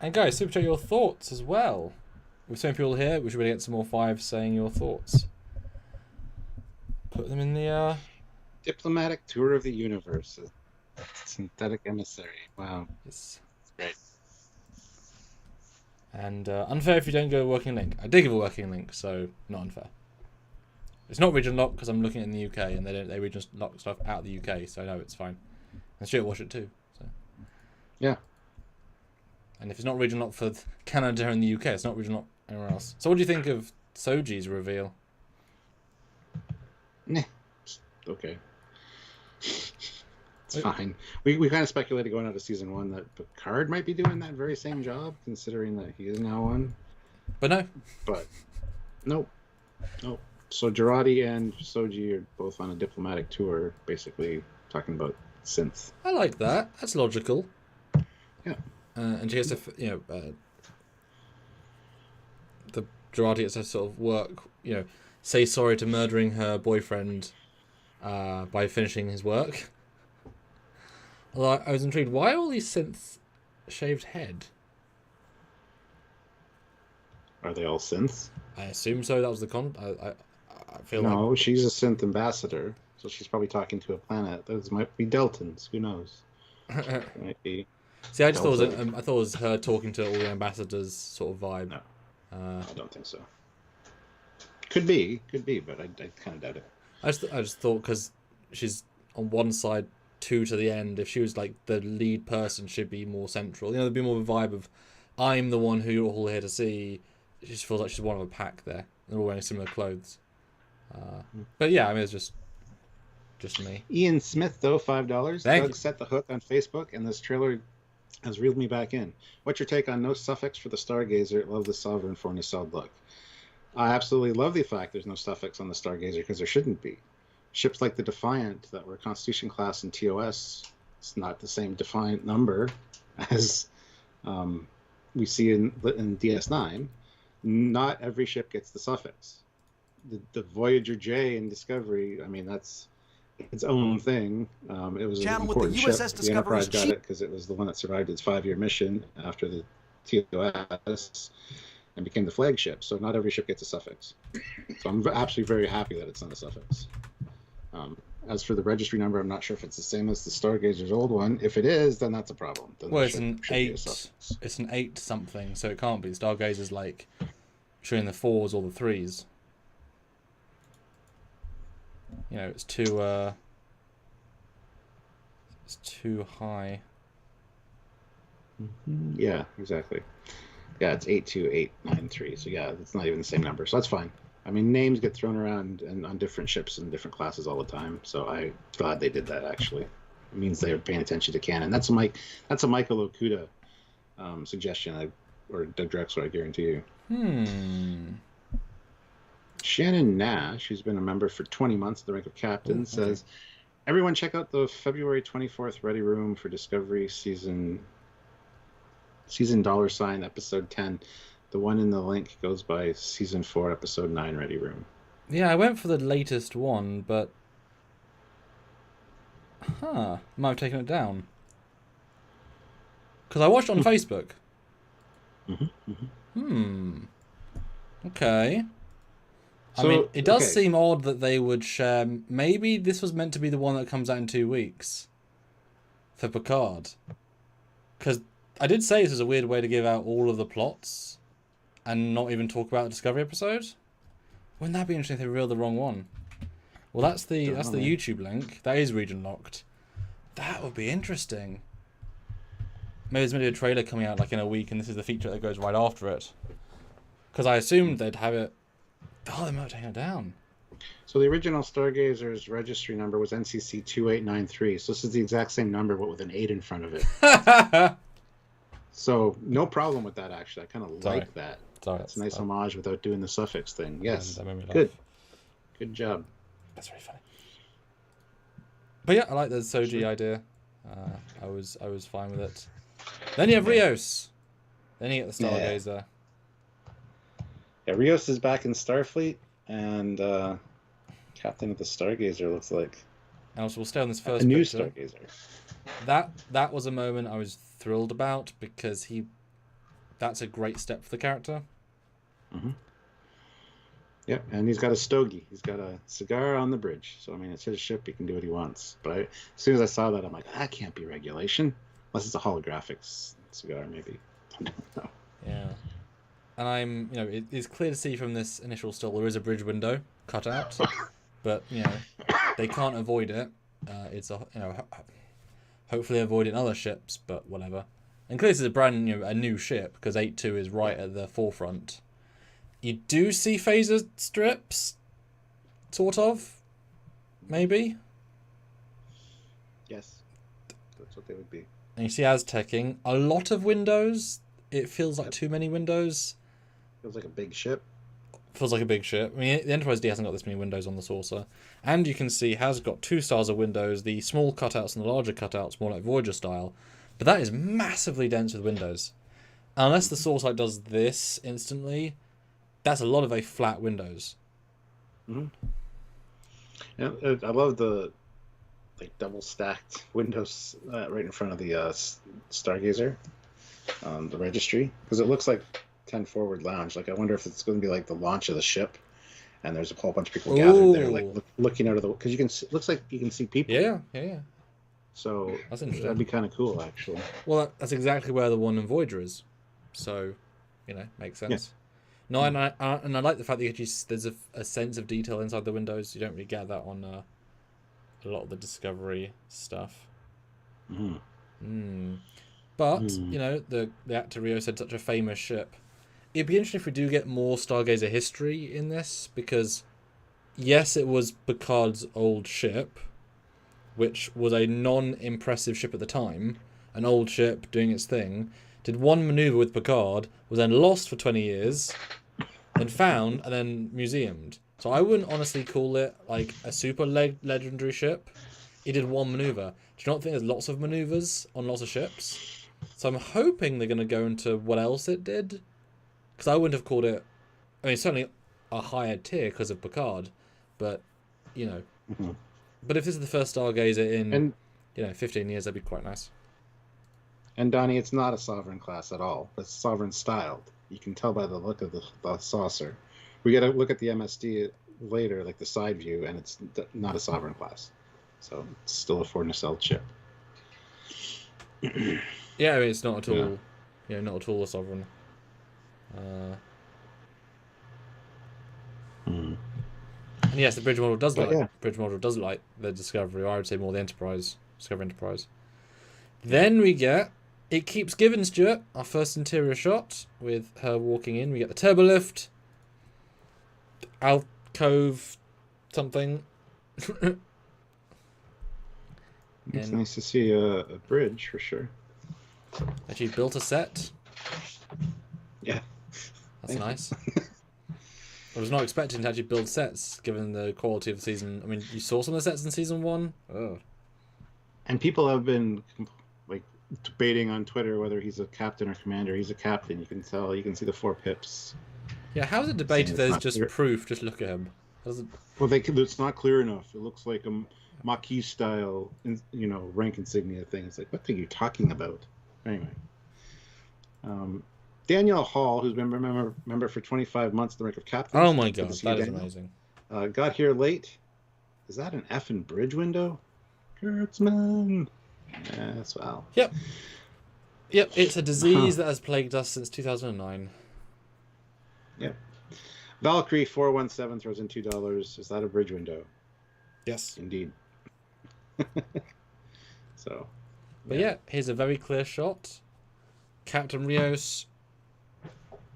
And guys, super chat your thoughts as well. With so many people here, we should really get some more fives saying your thoughts. Put them in the Diplomatic tour of the universe. Synthetic emissary. Wow. Yes. Great. And unfair if you don't go working link. I did give a working link, so not unfair. It's not region lock because I'm looking in the UK and they region lock stuff out of the UK, so no, it's fine. And Stuart watched it too. So. Yeah. And if it's not region lock for Canada and the UK, it's not region lock anywhere else. So what do you think of Soji's reveal? Nah. Okay. It's fine. We kind of speculated going out of season 1 that Picard might be doing that very same job, considering that he is now one. But no. But nope. So Girardi and Soji are both on a diplomatic tour, basically talking about synth. I like that. That's logical. Yeah. And she has to, the Girardi has to sort of work, say sorry to murdering her boyfriend by finishing his work. Although I was intrigued, why are all these synths shaved head? Are they all synths? I assume so. That was the I feel no, like... she's a synth ambassador, so she's probably talking to a planet. Those might be Deltans. Who knows? Might be. See, I just thought it was her talking to all the ambassadors sort of vibe. No, I don't think so. Could be, but I kind of doubt it. I just thought because she's on one side, 2 to the end. If she was like the lead person, she'd be more central. There'd be more of a vibe of, I'm the one who you're all here to see. She just feels like she's one of a pack there. They're all wearing similar clothes. But yeah, I mean, it's just me. Ian Smith, though, $5. Thank Doug you. set the hook on Facebook, and this trailer has reeled me back in. What's your take on no suffix for the Stargazer? Love the Sovereign for Nacelle look. I absolutely love the fact there's no suffix on the Stargazer because there shouldn't be. Ships like the Defiant that were Constitution class in TOS, it's not the same Defiant number as we see in DS9. Not every ship gets the suffix. The Voyager J in Discovery, I mean, that's its own thing. It was an important ship. The Enterprise got it because it was the one that survived its 5-year mission after the TOS and became the flagship. So not every ship gets a suffix. So I'm actually very happy that it's not a suffix. As for the registry number, I'm not sure if it's the same as the Stargazer's old one. If it is, then that's a problem. Then Well, it's an 8. It's an 8 something, so it can't be. Stargazer's like showing the 4s or the 3s. It's too high. Yeah, exactly. Yeah, it's 82893. So yeah, it's not even the same number. So that's fine. I mean, names get thrown around and on different ships and different classes all the time. So I'm glad they did that. Actually, it means they're paying attention to canon. That's a Michael Okuda suggestion, or Doug Drexler, I guarantee you. Shannon Nash, who's been a member for 20 months at the rank of captain, says, everyone check out the February 24th Ready Room for Discovery season $ episode 10. The one in the link goes by season 4 episode 9 Ready Room. Yeah, I went for the latest one, but might have taken it down. Because I watched it on Facebook. Okay. I mean, it does seem odd that they would share... Maybe this was meant to be the one that comes out in 2 weeks for Picard. Because I did say this is a weird way to give out all of the plots and not even talk about the Discovery episode. Wouldn't that be interesting if they revealed the wrong one? Well, that's the YouTube link. That is region locked. That would be interesting. Maybe there's maybe a trailer coming out like in a week, and this is the feature that goes right after it. Because I assumed they'd have it. Oh, they might have taken it down. So the original Stargazer's registry number was NCC 2893. So this is the exact same number, but with an 8 in front of it. So no problem with that, actually. I kind of like that. It's a nice homage without doing the suffix thing. Yes, good. Good job. That's very funny. But yeah, I like the Soji idea. I was fine with it. Then you have Rios. Then you get the Stargazer. Yeah, Rios is back in Starfleet, and Captain of the Stargazer looks like. And also, we'll stay on this first new picture. Stargazer. That was a moment I was thrilled about because that's a great step for the character. Mm-hmm. Yep, and he's got a stogie. He's got a cigar on the bridge. So, I mean, it's his ship. He can do what he wants. But as soon as I saw that, I'm like, that can't be regulation. Unless it's a holographic cigar, maybe. I don't know. Yeah. And it's clear to see from this initial still there is a bridge window cut out. But, they can't avoid it. It's hopefully avoiding other ships, but whatever. And clearly this is a new ship, because 8-2 is right at the forefront. You do see phaser strips, sort of, maybe. Yes, that's what they would be. And you see Aztecing. A lot of windows. It feels like too many windows. Feels like a big ship. Feels like a big ship. I mean, the Enterprise D hasn't got this many windows on the saucer. And you can see has got 2 stars of windows. The small cutouts and the larger cutouts, more like Voyager style. But that is massively dense with windows. Unless the saucer does this instantly, that's a lot of very flat windows. Mm-hmm. Yeah, I love the double stacked windows right in front of the Stargazer, the registry, because it looks like 10 Forward Lounge. Like, I wonder if it's going to be like the launch of the ship, and there's a whole bunch of people gathered there, like looking out of the, because you can see, looks like you can see people. Yeah. So that's interesting. That'd be kind of cool, actually. Well, that's exactly where the one in Voyager is. So, makes sense. Yeah. No, and I like the fact that there's a sense of detail inside the windows. You don't really get that on a lot of the Discovery stuff. But the actor Rio said such a famous ship. It'd be interesting if we do get more Stargazer history in this, because yes, it was Picard's old ship, which was a non-impressive ship at the time, an old ship doing its thing. Did one maneuver with Picard, was then lost for 20 years, then found, and then museumed. So I wouldn't honestly call it like a super legendary ship. It did one maneuver. Do you not think there's lots of maneuvers on lots of ships? So I'm hoping they're going to go into what else it did. Because I wouldn't have called it... I mean, certainly a higher tier because of Picard. But, But if this is the first Stargazer in, 15 years, that'd be quite nice. And Donnie, it's not a Sovereign class at all. It's Sovereign styled. You can tell by the look of the saucer. We got to look at the MSD later, like the side view, and it's not a Sovereign class. So it's still a 4 nacelle ship. Yeah, I mean, it's not at all, not at all a Sovereign. And yes, the bridge model does like the Discovery, or I would say more the Enterprise, Discovery Enterprise. Then we get, it keeps giving, Stuart, our first interior shot with her walking in. We get the turbo lift, alcove, something. It's nice to see a bridge for sure. And she built a set. Yeah. That's nice. I was not expecting to actually build sets, given the quality of the season. I mean, you saw some of the sets in season 1. Oh. And people have been debating on Twitter whether he's a captain or commander. He's a captain. You can tell. You can see the 4 pips. Yeah, how's it debated? There's just clear. Proof. Just look at him. Well, it's not clear enough. It looks like a Maquis style, rank insignia thing. It's like, what are you talking about? Anyway. Danielle Hall, who's been a member for 25 months, the rank of captain. Oh my god, that is amazing. Got here late. Is that an effing bridge window? Kurtzman. Yes, wow. Yep, it's a disease that has plagued us since 2009. Yep. Valkyrie 417 throws in $2. Is that a bridge window? Yes. Indeed. So. But yeah, here's a very clear shot. Captain Rios.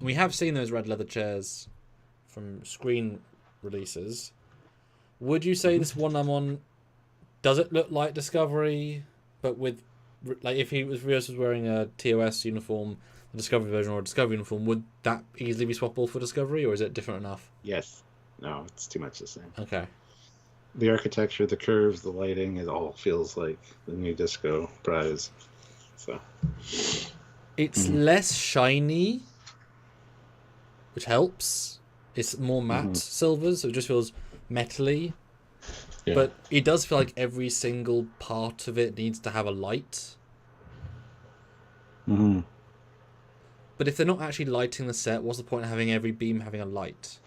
We have seen those red leather chairs from screen releases. Would you say this one I'm on, does it look like Discovery, but with, like, if Rios was wearing a TOS uniform, the Discovery version, or a Discovery uniform, would that easily be swappable for Discovery, or is it different enough? Yes. No, it's too much the same. Okay. The architecture, the curves, the lighting, it all feels like the new Disco prize. So it's less shiny, which helps. It's more matte silvers, so it just feels metally. Yeah. But it does feel like every single part of it needs to have a light. But if they're not actually lighting the set, what's the point of having every beam having a light?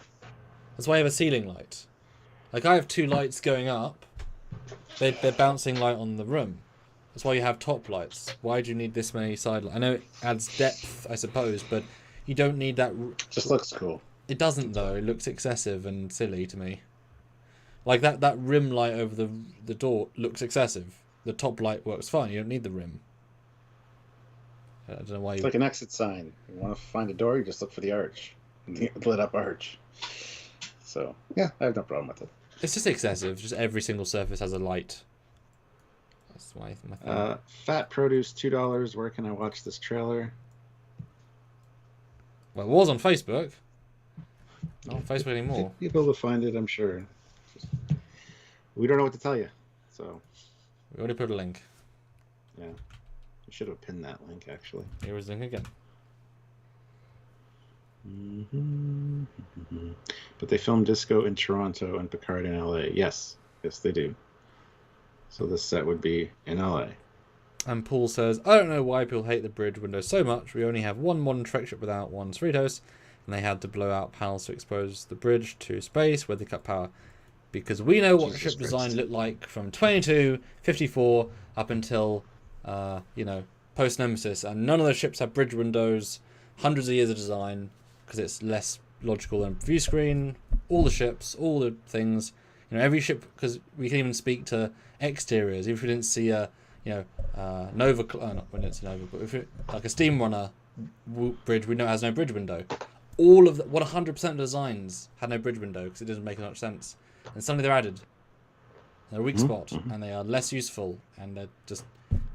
That's why I have a ceiling light. Like, I have 2 lights going up. They're bouncing light on the room. That's why you have top lights. Why do you need this many side lights? I know it adds depth, I suppose, but you don't need that. Just looks cool. It doesn't, though. It looks excessive and silly to me. Like, that rim light over the door looks excessive. The top light works fine. You don't need the rim. I don't know why It's like an exit sign. You want to find a door, you just look for the arch. The lit up arch. So, yeah, I have no problem with it. It's just excessive. Just every single surface has a light. That's my thing. Fat Produce, $2. Where can I watch this trailer? Well, it was on Facebook. Not on Facebook anymore. You'll be able to find it, I'm sure. We don't know what to tell you. So we already put a link. Yeah. We should have pinned that link, actually. Here is the link again. But they filmed Disco in Toronto and Picard in LA. Yes, they do. So this set would be in LA. And Paul says, I don't know why people hate the bridge window so much. We only have one modern Trek ship without one Cerritos, and they had to blow out panels to expose the bridge to space where they cut power. Because we know what ship design looked like from 22, 54 up until, post Nemesis, and none of those ships have bridge windows. Hundreds of years of design, because it's less logical than view screen. All the ships, all the things, every ship, because we can even speak to exteriors. If we didn't see a, Nova, not when it's Nova, but if it, like a steam runner bridge, we know it has no bridge window. All of the 100% of designs had no bridge window because it doesn't make much sense. And suddenly they're added. They're a weak spot, and they are less useful, and they're just,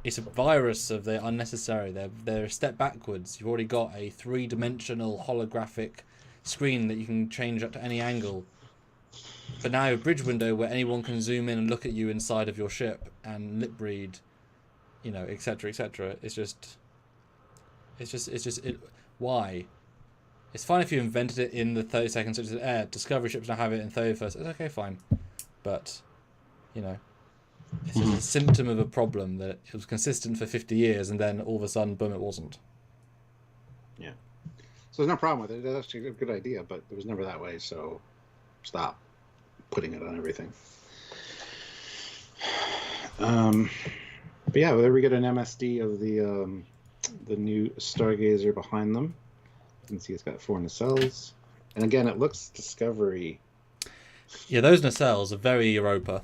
it's a virus of they're unnecessary. They're a step backwards. You've already got a 3-dimensional holographic screen that you can change up to any angle. But now a bridge window where anyone can zoom in and look at you inside of your ship and lip read, etc., etc. Why? It's fine if you invented it in the 30 seconds it aired. Discovery ships now have it in 31st. It's okay, fine. But, it's just a symptom of a problem that it was consistent for 50 years and then all of a sudden, boom, it wasn't. Yeah. So there's no problem with it. That's actually a good idea, but it was never that way, so stop putting it on everything. But yeah, there we get an MSD of the new Stargazer behind them. You can see it's got 4 nacelles. And again, it looks Discovery. Yeah, those nacelles are very Europa.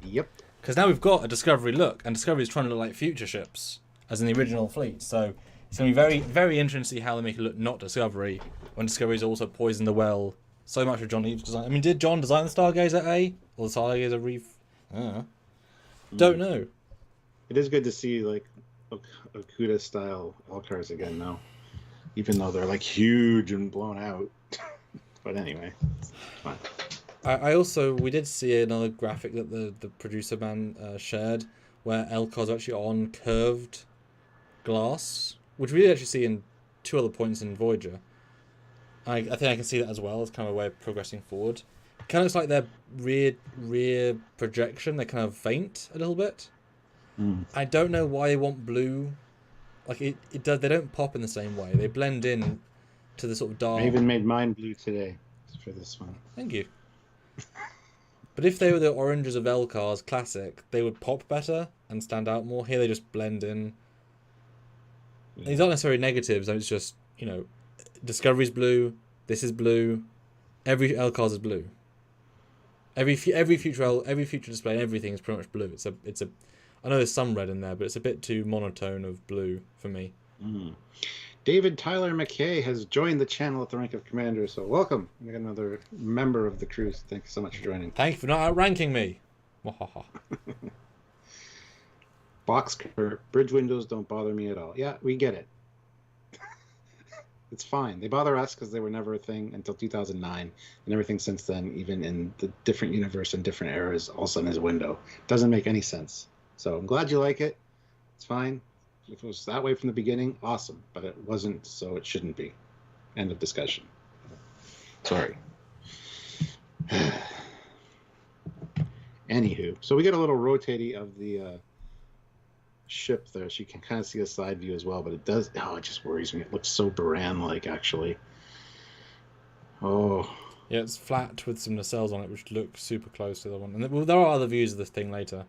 Yep. Because now we've got a Discovery look, and Discovery is trying to look like future ships, as in the original fleet. So it's going to be very, very interesting to see how they make it look not Discovery, when Discovery's also poisoned the well so much with John Eve's design. I mean, did John design the Stargazer A? Or the Stargazer Reef? Don't know. It is good to see, like, Okuda-style L-cars again, though. Even though they're, like, huge and blown out. But anyway, it's fine. We did see another graphic that the producer man shared, where L-cars are actually on curved glass, which we did actually see in 2 other points in Voyager. I think I can see that as well. It's kind of a way of progressing forward. It kind of looks like their rear projection. They kind of faint a little bit. I don't know why they want blue. Like it does. They don't pop in the same way. They blend in to the sort of dark. I even made mine blue today for this one. Thank you. But if they were the oranges of L-cars classic, they would pop better and stand out more. Here they just blend in. Yeah. These aren't necessarily negatives. It's just, Discovery's blue. This is blue. Every L-cars is blue. Every future display, everything is pretty much blue. I know there's some red in there, but it's a bit too monotone of blue for me. David Tyler McKay has joined the channel at the rank of commander, so welcome. We got another member of the crew. Thank you so much for joining. Thank you for not outranking me. Boxker, bridge windows don't bother me at all. Yeah, we get it. It's fine. They bother us because they were never a thing until 2009, and everything since then, even in the different universe and different eras, all of a sudden is a window. Doesn't make any sense. So I'm glad you like it. It's fine. If it was that way from the beginning, awesome. But it wasn't, so it shouldn't be. End of discussion. Sorry. Anywho, so we get a little rotating of the ship there, so you can kind of see a side view as well, but it just worries me. It looks so Baran-like, actually. Oh. Yeah, it's flat with some nacelles on it, which look super close to the one. And there are other views of this thing later.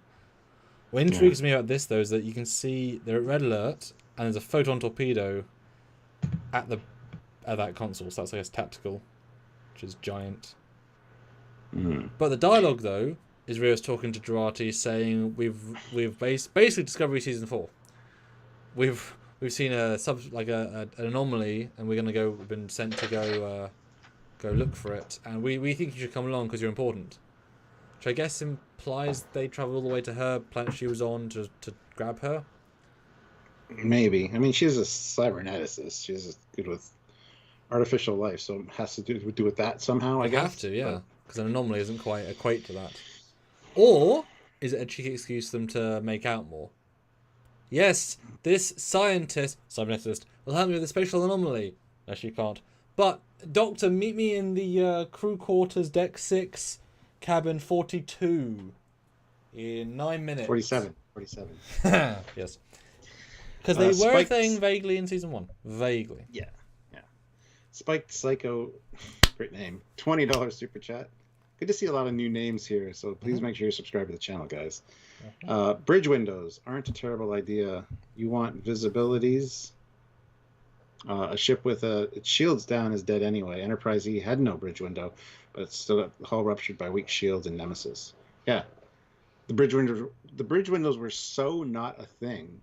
What intrigues me about this, though, is that you can see they're at red alert, and there's a photon torpedo at that console, so that's, I guess, tactical, which is giant. But the dialogue, though, is Rios talking to Jurati, saying we've basically Discovery Season 4. We've seen an anomaly, and we've been sent to go look for it, and we think you should come along because you're important. Which I guess implies they traveled all the way to her planet she was on to grab her. Maybe. I mean, she's a cyberneticist. She's good with artificial life, so it has to do with that somehow, I guess. Have to, yeah. Because an anomaly doesn't quite equate to that. Or is it a cheeky excuse for them to make out more? Yes, this cyberneticist, will help me with the spatial anomaly. No, she can't. But, Doctor, meet me in the crew quarters, deck 6, cabin 42, in 9 minutes. 47. Yes. Because they were a thing vaguely in Season 1. Vaguely. Yeah. Spiked Psycho, great name. $20 super chat. Good to see a lot of new names here, so please make sure you subscribe to the channel, guys. Bridge windows aren't a terrible idea. You want visibilities. A ship with its shields down is dead anyway. Enterprise E had no bridge window, but it's still got the hull ruptured by weak shields and Nemesis. Yeah, the bridge windows were so not a thing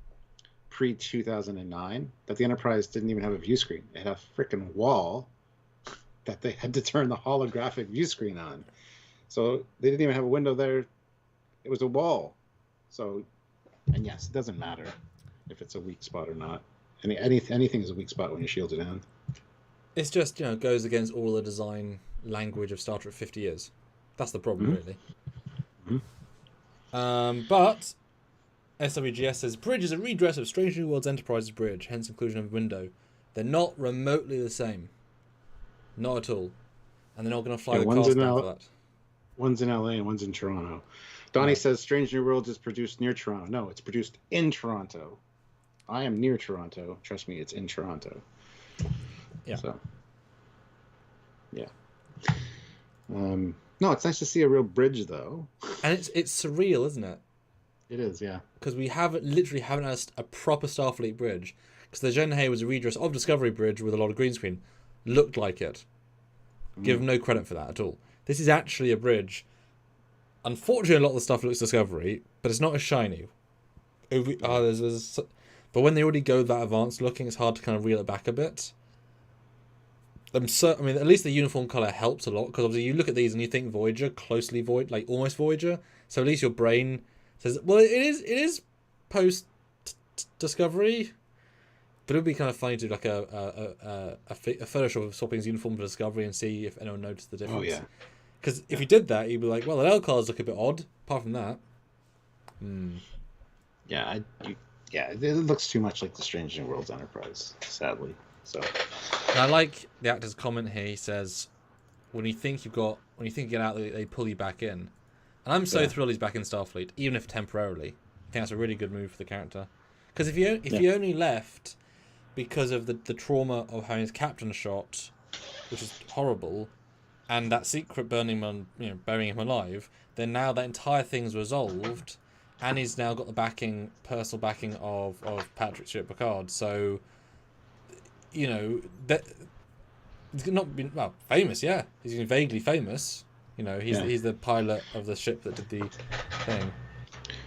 pre-2009 that the Enterprise didn't even have a view screen. It had a freaking wall that they had to turn the holographic view screen on. So they didn't even have a window there. It was a wall. So, and yes, it doesn't matter if it's a weak spot or not. Anything is a weak spot when your shields are down. It's just, goes against all the design language of Star Trek 50 years. That's the problem, really. But SWGS says, Bridge is a redress of Strange New Worlds Enterprise's bridge, hence inclusion of window. They're not remotely the same. Not at all. And they're not going to fly the cast down for that. One's in LA and one's in Toronto. Donnie says Strange New Worlds is produced near Toronto. No, it's produced in Toronto. I am near Toronto. Trust me, it's in Toronto. Yeah. So, yeah. No, it's nice to see a real bridge, though. And it's surreal, isn't it? It is, yeah. Because we literally haven't had a proper Starfleet bridge. Because the Zhenhe was a redress of Discovery Bridge with a lot of green screen. Looked like it. Give no credit for that at all. This is actually a bridge. Unfortunately, a lot of the stuff looks Discovery, but it's not as shiny. But when they already go that advanced looking, it's hard to kind of reel it back a bit. At least the uniform colour helps a lot, because obviously you look at these and you think Voyager, closely Voyager, like almost Voyager. So at least your brain says, well, it is post Discovery. But it would be kind of funny to do like a Photoshop of swapping his uniform to Discovery and see if anyone noticed the difference. Oh, yeah. Because if you did that, you'd be like, well, the L cars look a bit odd, apart from that. Yeah, it looks too much like the Strange New Worlds Enterprise, sadly. So, and I like the actor's comment here. He says, when you think you get out, they pull you back in. And I'm so thrilled he's back in Starfleet, even if temporarily. I think that's a really good move for the character. Because if you only left because of the trauma of having his captain shot, which is horrible, and that secret burying him alive, then now that entire thing's resolved, and he's now got the personal backing of Patrick Stewart Picard. So, that he's not been famous. Yeah, he's been vaguely famous. He's the pilot of the ship that did the thing.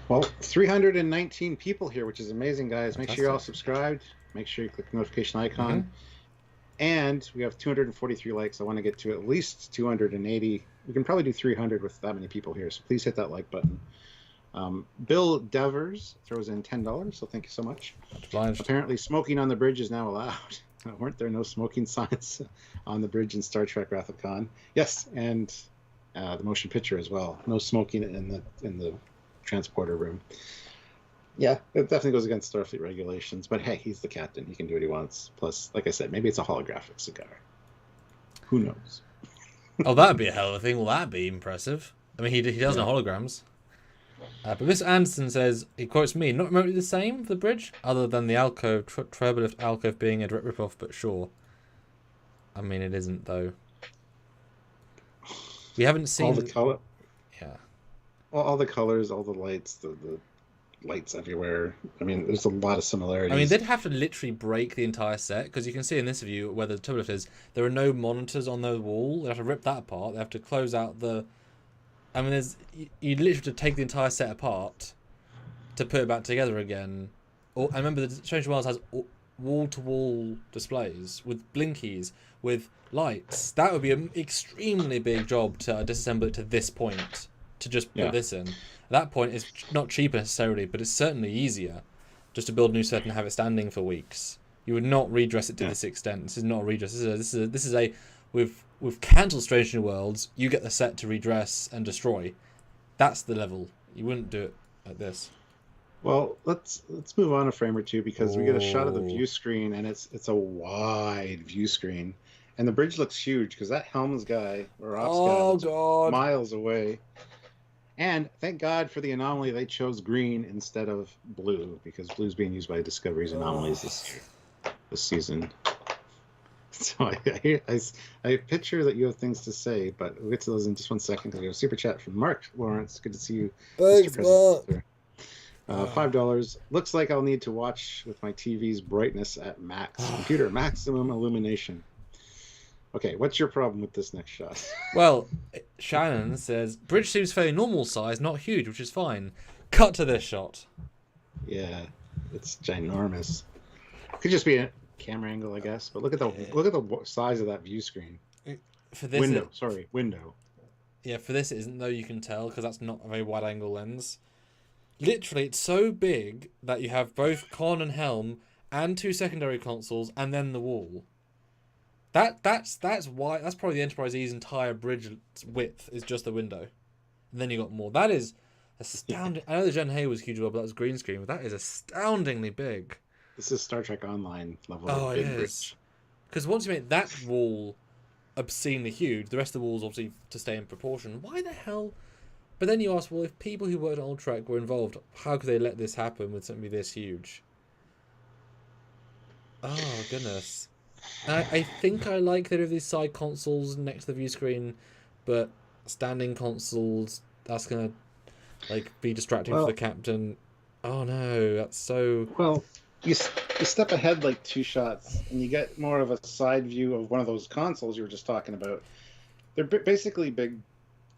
Well, 319 people here, which is amazing, guys. Make sure you're all subscribed. make sure you click the notification icon. And we have 243 likes. I want to get to at least 280. We can probably do 300 with that many people here. So please hit that like button. Bill Devers throws in $10. So thank you so much. Obliged. Apparently, smoking on the bridge is now allowed. Weren't there no smoking signs on the bridge in Star Trek Wrath of Khan? Yes, and the motion picture as well. No smoking in the transporter room. Yeah, it definitely goes against Starfleet regulations. But hey, he's the captain. He can do what he wants. Plus, like I said, maybe it's a holographic cigar. Who knows? Oh, that'd be a hell of a thing. Will that be impressive? I mean, he does know holograms. But Mr. Anderson says, he quotes me, not remotely the same for the bridge, other than the alcove, Turbolift alcove being a direct rip-off, but sure. I mean, it isn't, though. We haven't seen... All the color... Yeah. All the colors, all the lights, the lights everywhere. I mean, there's a lot of similarities. I mean, they'd have to literally break the entire set, because you can see in this view where the Turbolift is, there are no monitors on the wall. They have to rip that apart. They have to close out the... I mean, you literally have to take the entire set apart to put it back together again. I remember the Strange Worlds has wall-to-wall displays with blinkies, with lights. That would be an extremely big job to disassemble it to this point, to just put this in. At that point, it's not cheaper necessarily, but it's certainly easier just to build a new set and have it standing for weeks. You would not redress it to this extent. This is not a redress. This is a We've cancelled Strange New Worlds. You get the set to redress and destroy. That's the level. You wouldn't do it like this. Well, let's move on a frame or two because we get a shot of the view screen and it's a wide view screen, and the bridge looks huge because that Helms guy or ops guy is miles away. And thank God for the anomaly they chose green instead of blue, because blue's being used by Discovery's anomalies this season. So I picture that you have things to say, but we'll get to those in just 1 second because we have a super chat from Mark Lawrence. Good to see you. Thanks, Mark. $5. Looks like I'll need to watch with my TV's brightness at max. Computer maximum illumination. Okay, what's your problem with this next shot? Well, Shannon says, bridge seems fairly normal size, not huge, which is fine. Cut to this shot. Yeah, it's ginormous. Could just be a camera angle, I guess. But look at the size of that view screen. For this window. Yeah, for this it isn't, though, you can tell, because that's not a very wide angle lens. Literally, it's so big that you have both con and helm and two secondary consoles and then the wall. That's why that's probably the Enterprise E's entire bridge width is just the window. And then you got more. That is astounding. I know the Gen Hay was huge, but that was green screen, but that is astoundingly big. This is Star Trek Online level. Oh, it is. Because once you make that wall obscenely huge, the rest of the walls obviously to stay in proportion. Why the hell? But then you ask, well, if people who worked on Old Trek were involved, how could they let this happen with something this huge? Oh, goodness. I think I like that of these side consoles next to the view screen, but standing consoles, that's going to be distracting for the captain. Oh, no, that's so... Well, you step ahead like 2 shots, and you get more of a side view of one of those consoles you were just talking about. They're basically big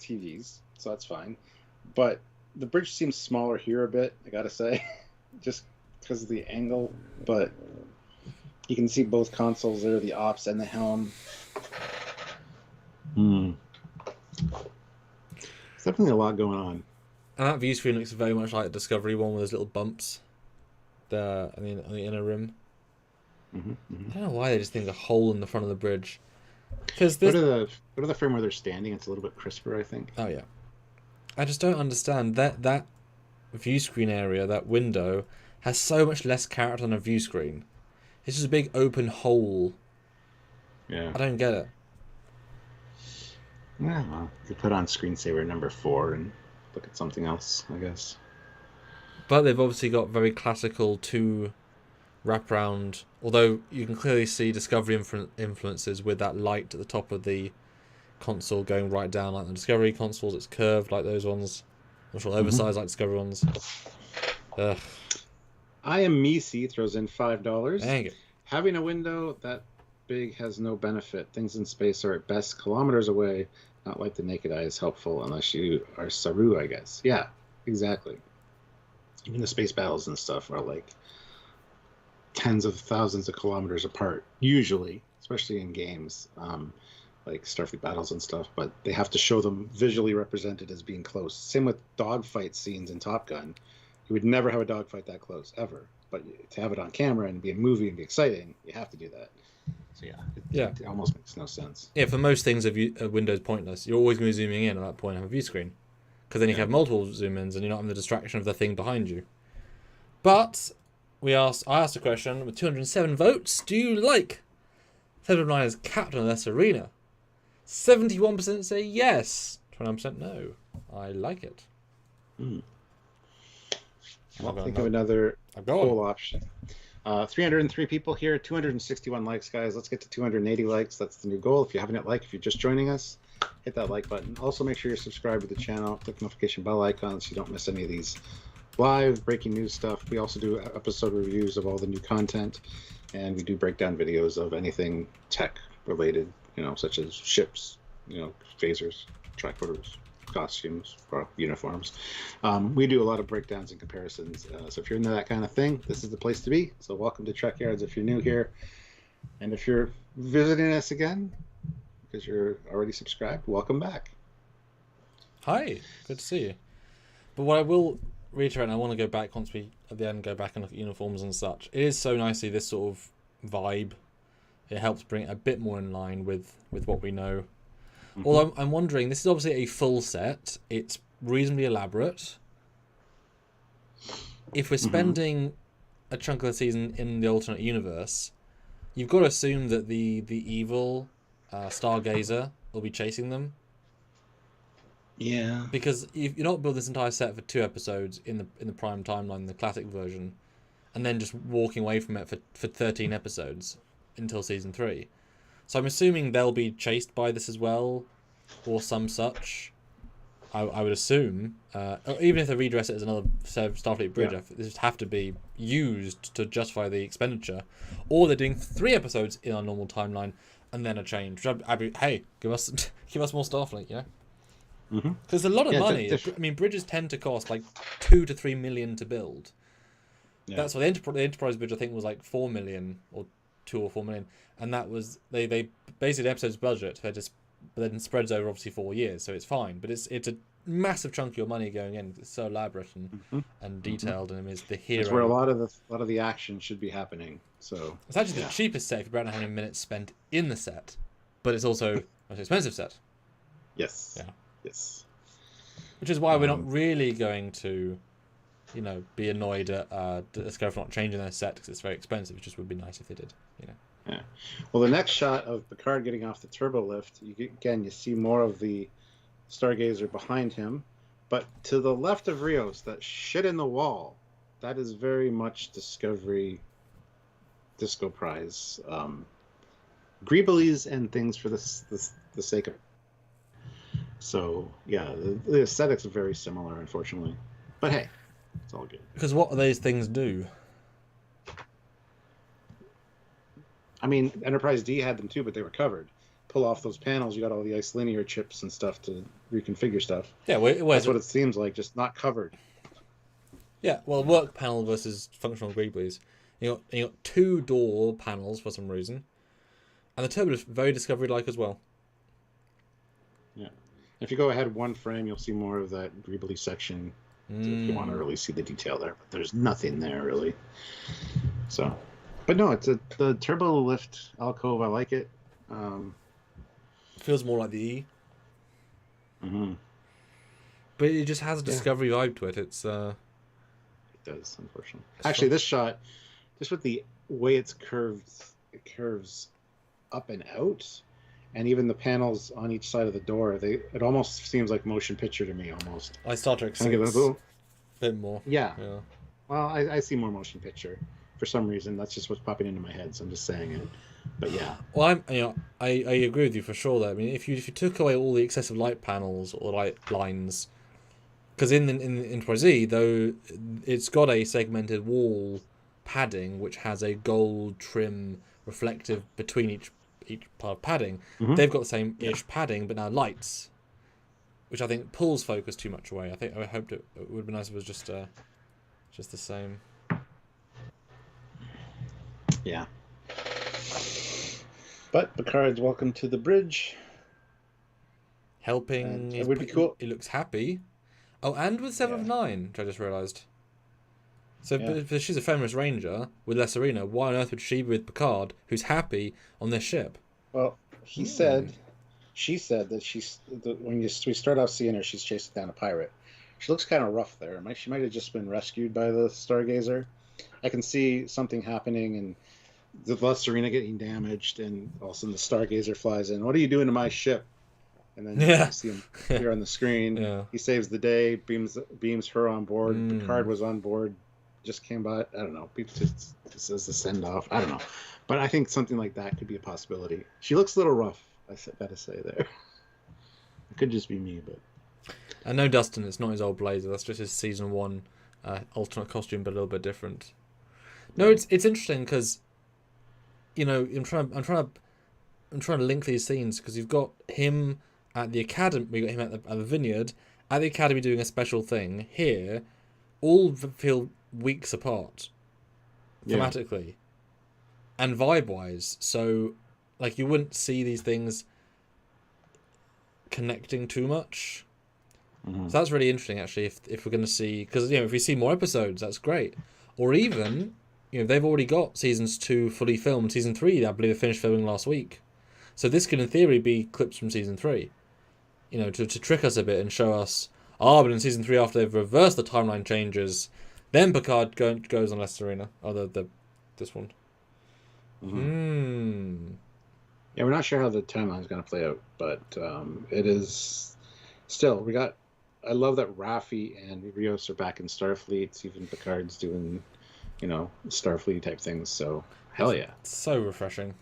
TVs. So that's fine, but the bridge seems smaller here a bit, I gotta say, just because of the angle. But you can see both consoles there, the ops and the helm. There's definitely a lot going on. And that view screen looks very much like the Discovery one with those little bumps there on the inner rim. I don't know why they just think a hole in the front of the bridge. Because go to the frame where they're standing. It's a little bit crisper, I think. Oh yeah. I just don't understand that view screen area, that window, has so much less character than a view screen. It's just a big open hole. Yeah. I don't get it. Yeah, well, you put on screensaver number 4 and look at something else, I guess. But they've obviously got very classical 2 wraparound, although you can clearly see Discovery influences with that light at the top of the console going right down like the Discovery consoles. It's curved like those ones. Much more oversized like Discovery ones. Ugh. I am Misi throws in $5. Dang it. Having a window that big has no benefit. Things in space are at best kilometers away. Not like the naked eye is helpful unless you are Saru, I guess. Yeah, exactly. Even the space battles and stuff are like tens of thousands of kilometers apart, usually, especially in games like Starfleet battles and stuff. But they have to show them visually represented as being close. Same with dogfight scenes in Top Gun. You would never have a dogfight that close ever. But to have it on camera and be a movie and be exciting, you have to do that. So it almost makes no sense. Yeah, for most things, a window's pointless. You're always going to be zooming in at that point and have a view screen, because then you can have multiple zoom ins and you're not having the distraction of the thing behind you. But I asked a question with 207 votes. Do you like 7 as captain of this arena? 71% say yes. 29% no. I like it. Well, think of another poll option. 303 people here, 261 likes, guys. Let's get to 280 likes. That's the new goal. If you haven't hit like, if you're just joining us, hit that like button. Also, make sure you're subscribed to the channel. Click the notification bell icon so you don't miss any of these live breaking news stuff. We also do episode reviews of all the new content, and we do breakdown videos of anything tech related, such as ships, phasers, tricorders, costumes, or uniforms. We do a lot of breakdowns and comparisons. So if you're into that kind of thing, this is the place to be. So welcome to Trekyards if you're new here. And if you're visiting us again, because you're already subscribed, welcome back. Hi, good to see you. But what I will reiterate, and I want to go back once we at the end go back and look at uniforms and such. It is so nicely this sort of vibe. It helps bring it a bit more in line with what we know. Although I'm wondering, this is obviously a full set. It's reasonably elaborate. If we're spending a chunk of the season in the alternate universe, you've got to assume that the evil Stargazer will be chasing them. Yeah. Because you're not building this entire set for 2 episodes in the prime timeline, the classic version, and then just walking away from it for 13 episodes until season 3. So I'm assuming they'll be chased by this as well, or some such. I would assume, even if they redress it as another Starfleet bridge, this would have to be used to justify the expenditure, or they're doing 3 episodes in our normal timeline and then a change. I'd be, hey, give us more Starfleet, Because a lot of money. I mean, bridges tend to cost like 2 to 3 million to build. Yeah. That's why the Enterprise bridge I think was like 4 million or 2 or 4 million, and that was they basically the episode's budget. But then spreads over obviously 4 years, so it's fine. But it's a massive chunk of your money going in. It's so elaborate and detailed, and it's the hero. It's where a lot of the action should be happening. So it's actually the cheapest set if you're about how many minutes spent in the set, but it's also the most expensive set. Yes. Yeah. Yes. Which is why we're not really going to, be annoyed at Discovery for not changing their set because it's very expensive. It just would be nice if they did, Yeah. Well, the next shot of Picard getting off the turbo lift, you see more of the Stargazer behind him, but to the left of Rios, that shit in the wall, that is very much Discovery Disco Prize. Greeblies and things for the sake of. So, yeah, the aesthetics are very similar, unfortunately. But hey, it's all good. Because what do those things do? I mean, Enterprise D had them too, but they were covered. Pull off those panels, you got all the ice linear chips and stuff to reconfigure stuff. Yeah, that's what it seems like, just not covered. Yeah, well, work panel versus functional Greeblies. You got 2 door panels for some reason. And the turbo is very Discovery-like as well. Yeah. If you go ahead 1 frame, you'll see more of that Greebly section if you want to really see the detail there. But there's nothing there, really. So, but no, it's the turbo lift alcove. I like it. Feels more like the E. But it just has a Discovery vibe to it. It does, unfortunately. Actually, this shot, just with the way it curves up and out. And even the panels on each side of the door, it almost seems like motion picture to me, almost. Like Star Trek 6. A bit more. Yeah. Well, I see more motion picture. For some reason, that's just what's popping into my head, so I'm just saying it. But yeah. Well, I agree with you for sure, though. I mean, if you took away all the excessive light panels or light lines, because in Enterprise E, though, it's got a segmented wall padding, which has a gold trim reflective between each part of padding. They've got the same ish padding, but now lights, which I think pulls focus too much away. I hoped it would be nice if it was just the same. Yeah. But Picard's welcome to the bridge. Helping. It would be cool. He looks happy. Oh, and with 7 of 9, which I just realised. So if she's a Feminist Ranger with Lesserina, why on earth would she be with Picard, who's happy on this ship? Well, she said that when we start off seeing her, she's chasing down a pirate. She looks kind of rough there. She might have just been rescued by the Stargazer. I can see something happening and the Lesserina getting damaged, and all of a sudden the Stargazer flies in. What are you doing to my ship? And then you see him here on the screen. Yeah. He saves the day, beams her on board. Picard was on board, just came by. I don't know. Just as a send off. I don't know. But I think something like that could be a possibility. She looks a little rough, I gotta say there. It could just be me, but. I know Dustin, it's not his old blazer. That's just his season 1 alternate costume, but a little bit different. No, it's interesting because, you know, I'm trying to link these scenes because you've got him at the academy. We got him at the vineyard, at the academy doing a special thing. Here, all feel weeks apart, thematically, and vibe-wise. So, like, you wouldn't see these things connecting too much. So that's really interesting, actually. If we're going to see, because if we see more episodes, that's great. Or even, they've already got seasons 2 fully filmed. Season 3, I believe, they finished filming last week. So this could, in theory, be clips from season 3. To trick us a bit and show us, but in season 3, after they've reversed the timeline changes, then Picard goes on Lesserina. Oh, this one. Yeah, we're not sure how the timeline's going to play out, but it is still. I love that Raffi and Rios are back in Starfleet. Even Picard's doing, Starfleet type things. So hell yeah, it's so refreshing.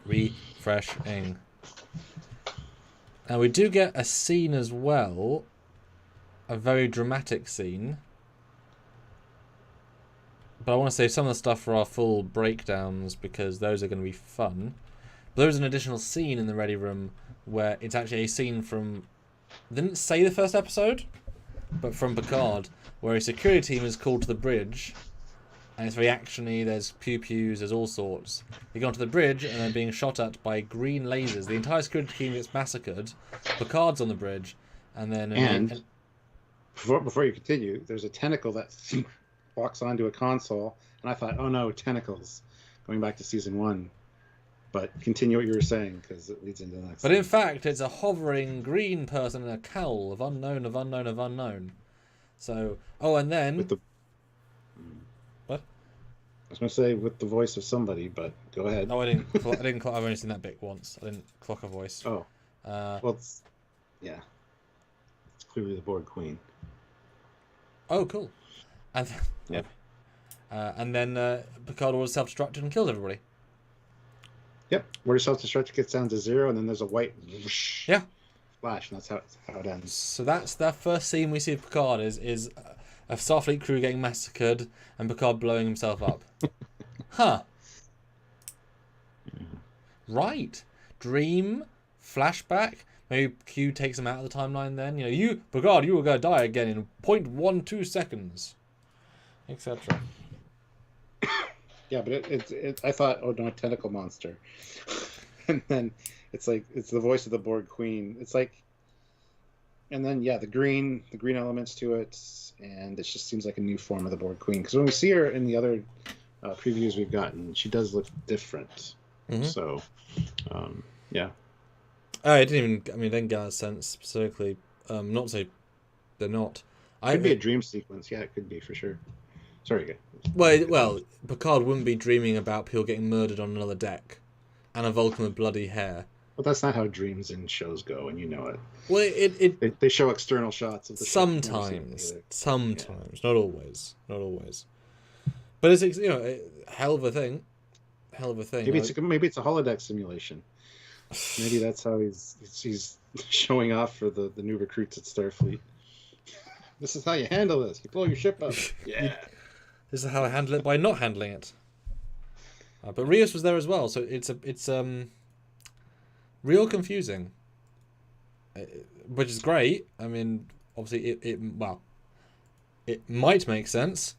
Refreshing. And we do get a scene as well, a very dramatic scene. But I want to save some of the stuff for our full breakdowns because those are going to be fun. But there's an additional scene in the Ready Room where it's actually a scene from, didn't say the first episode, but from Picard, where a security team is called to the bridge, and it's very actiony. There's pew-pews, there's all sorts. They go onto the bridge and they're being shot at by green lasers. The entire security team gets massacred. Picard's on the bridge, and then before you continue, there's a tentacle that walks onto a console, and I thought, oh no, tentacles, going back to season 1. But continue what you were saying, because it leads into the next. But in fact, it's a hovering green person in a cowl of unknown, of unknown, of unknown. So, and then what? I was going to say with the voice of somebody, but go ahead. Oh, I didn't. I've only seen that bit once. I didn't clock a voice. Oh. Well, it's clearly the Borg Queen. Oh, cool. And and then Picard was self-destructed and killed everybody. Yep, where self-destruct gets down to 0, and then there's a white whoosh, flash, and that's how it ends. So that's the first scene we see of Picard is a Starfleet crew getting massacred and Picard blowing himself up. Huh. Right. Dream, flashback. Maybe Q takes him out of the timeline then. Picard, you were going to die again in 0.12 seconds. Etc. Yeah, but I thought, oh no, tentacle monster. And then it's the voice of the Borg Queen. It's like, and then the green elements to it, and it just seems like a new form of the Borg Queen. Because when we see her in the other previews we've gotten, she does look different. So, yeah. I didn't get a sense specifically. Not to say they're not. It could be a dream sequence. Yeah, it could be for sure. Sorry. Well, Picard wouldn't be dreaming about people getting murdered on another deck, and a Vulcan with bloody hair. But that's not how dreams in shows go, and you know it. Well, they show external shots of the sometimes, not always. But it's a hell of a thing. Maybe it's a holodeck simulation. Maybe that's how he's showing off for the new recruits at Starfleet. This is how you handle this. You blow your ship up. Yeah. This is how I handle it by not handling it. But Rios was there as well, so it's real confusing, which is great. I mean, obviously it might make sense.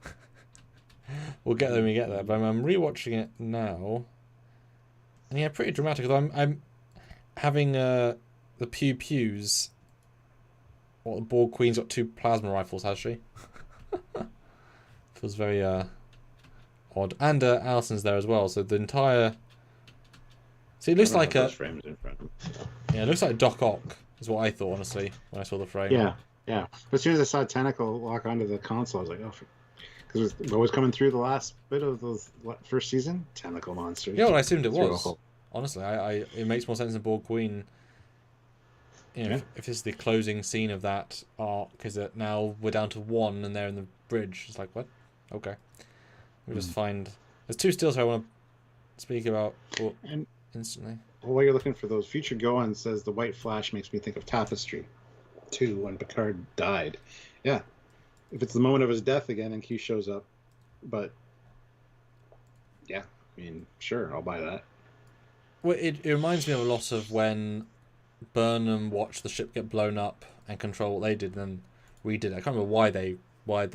We'll get there when we get there. But I'm rewatching it now, and yeah, pretty dramatic. I'm having the pew pews. Well, the Borg Queen's got 2 plasma rifles, has she? Feels very odd. And Alison's there as well. So the entire. See, it looks like a. Frames in front. Yeah, it looks like Doc Ock. Is what I thought, honestly, when I saw the frame. Yeah. But as soon as I saw a tentacle lock onto the console, I was like, oh, because it was always coming through the last bit of the first season, tentacle monsters. Yeah, well, I assumed it was. Honestly, it makes more sense than Borg Queen. You know, if this is the closing scene of that arc, is that now we're down to 1 and they're in the bridge. It's like, what? Okay. We just find... There's 2 stills I want to speak about instantly. Well, while you're looking for those, Future Gohan says the white flash makes me think of Tapestry 2 when Picard died. Yeah. If it's the moment of his death again and Q shows up. But, yeah. I mean, sure, I'll buy that. Well, it reminds me of a lot of when Burnham watched the ship get blown up and control what they did, and then we did. I can't remember why they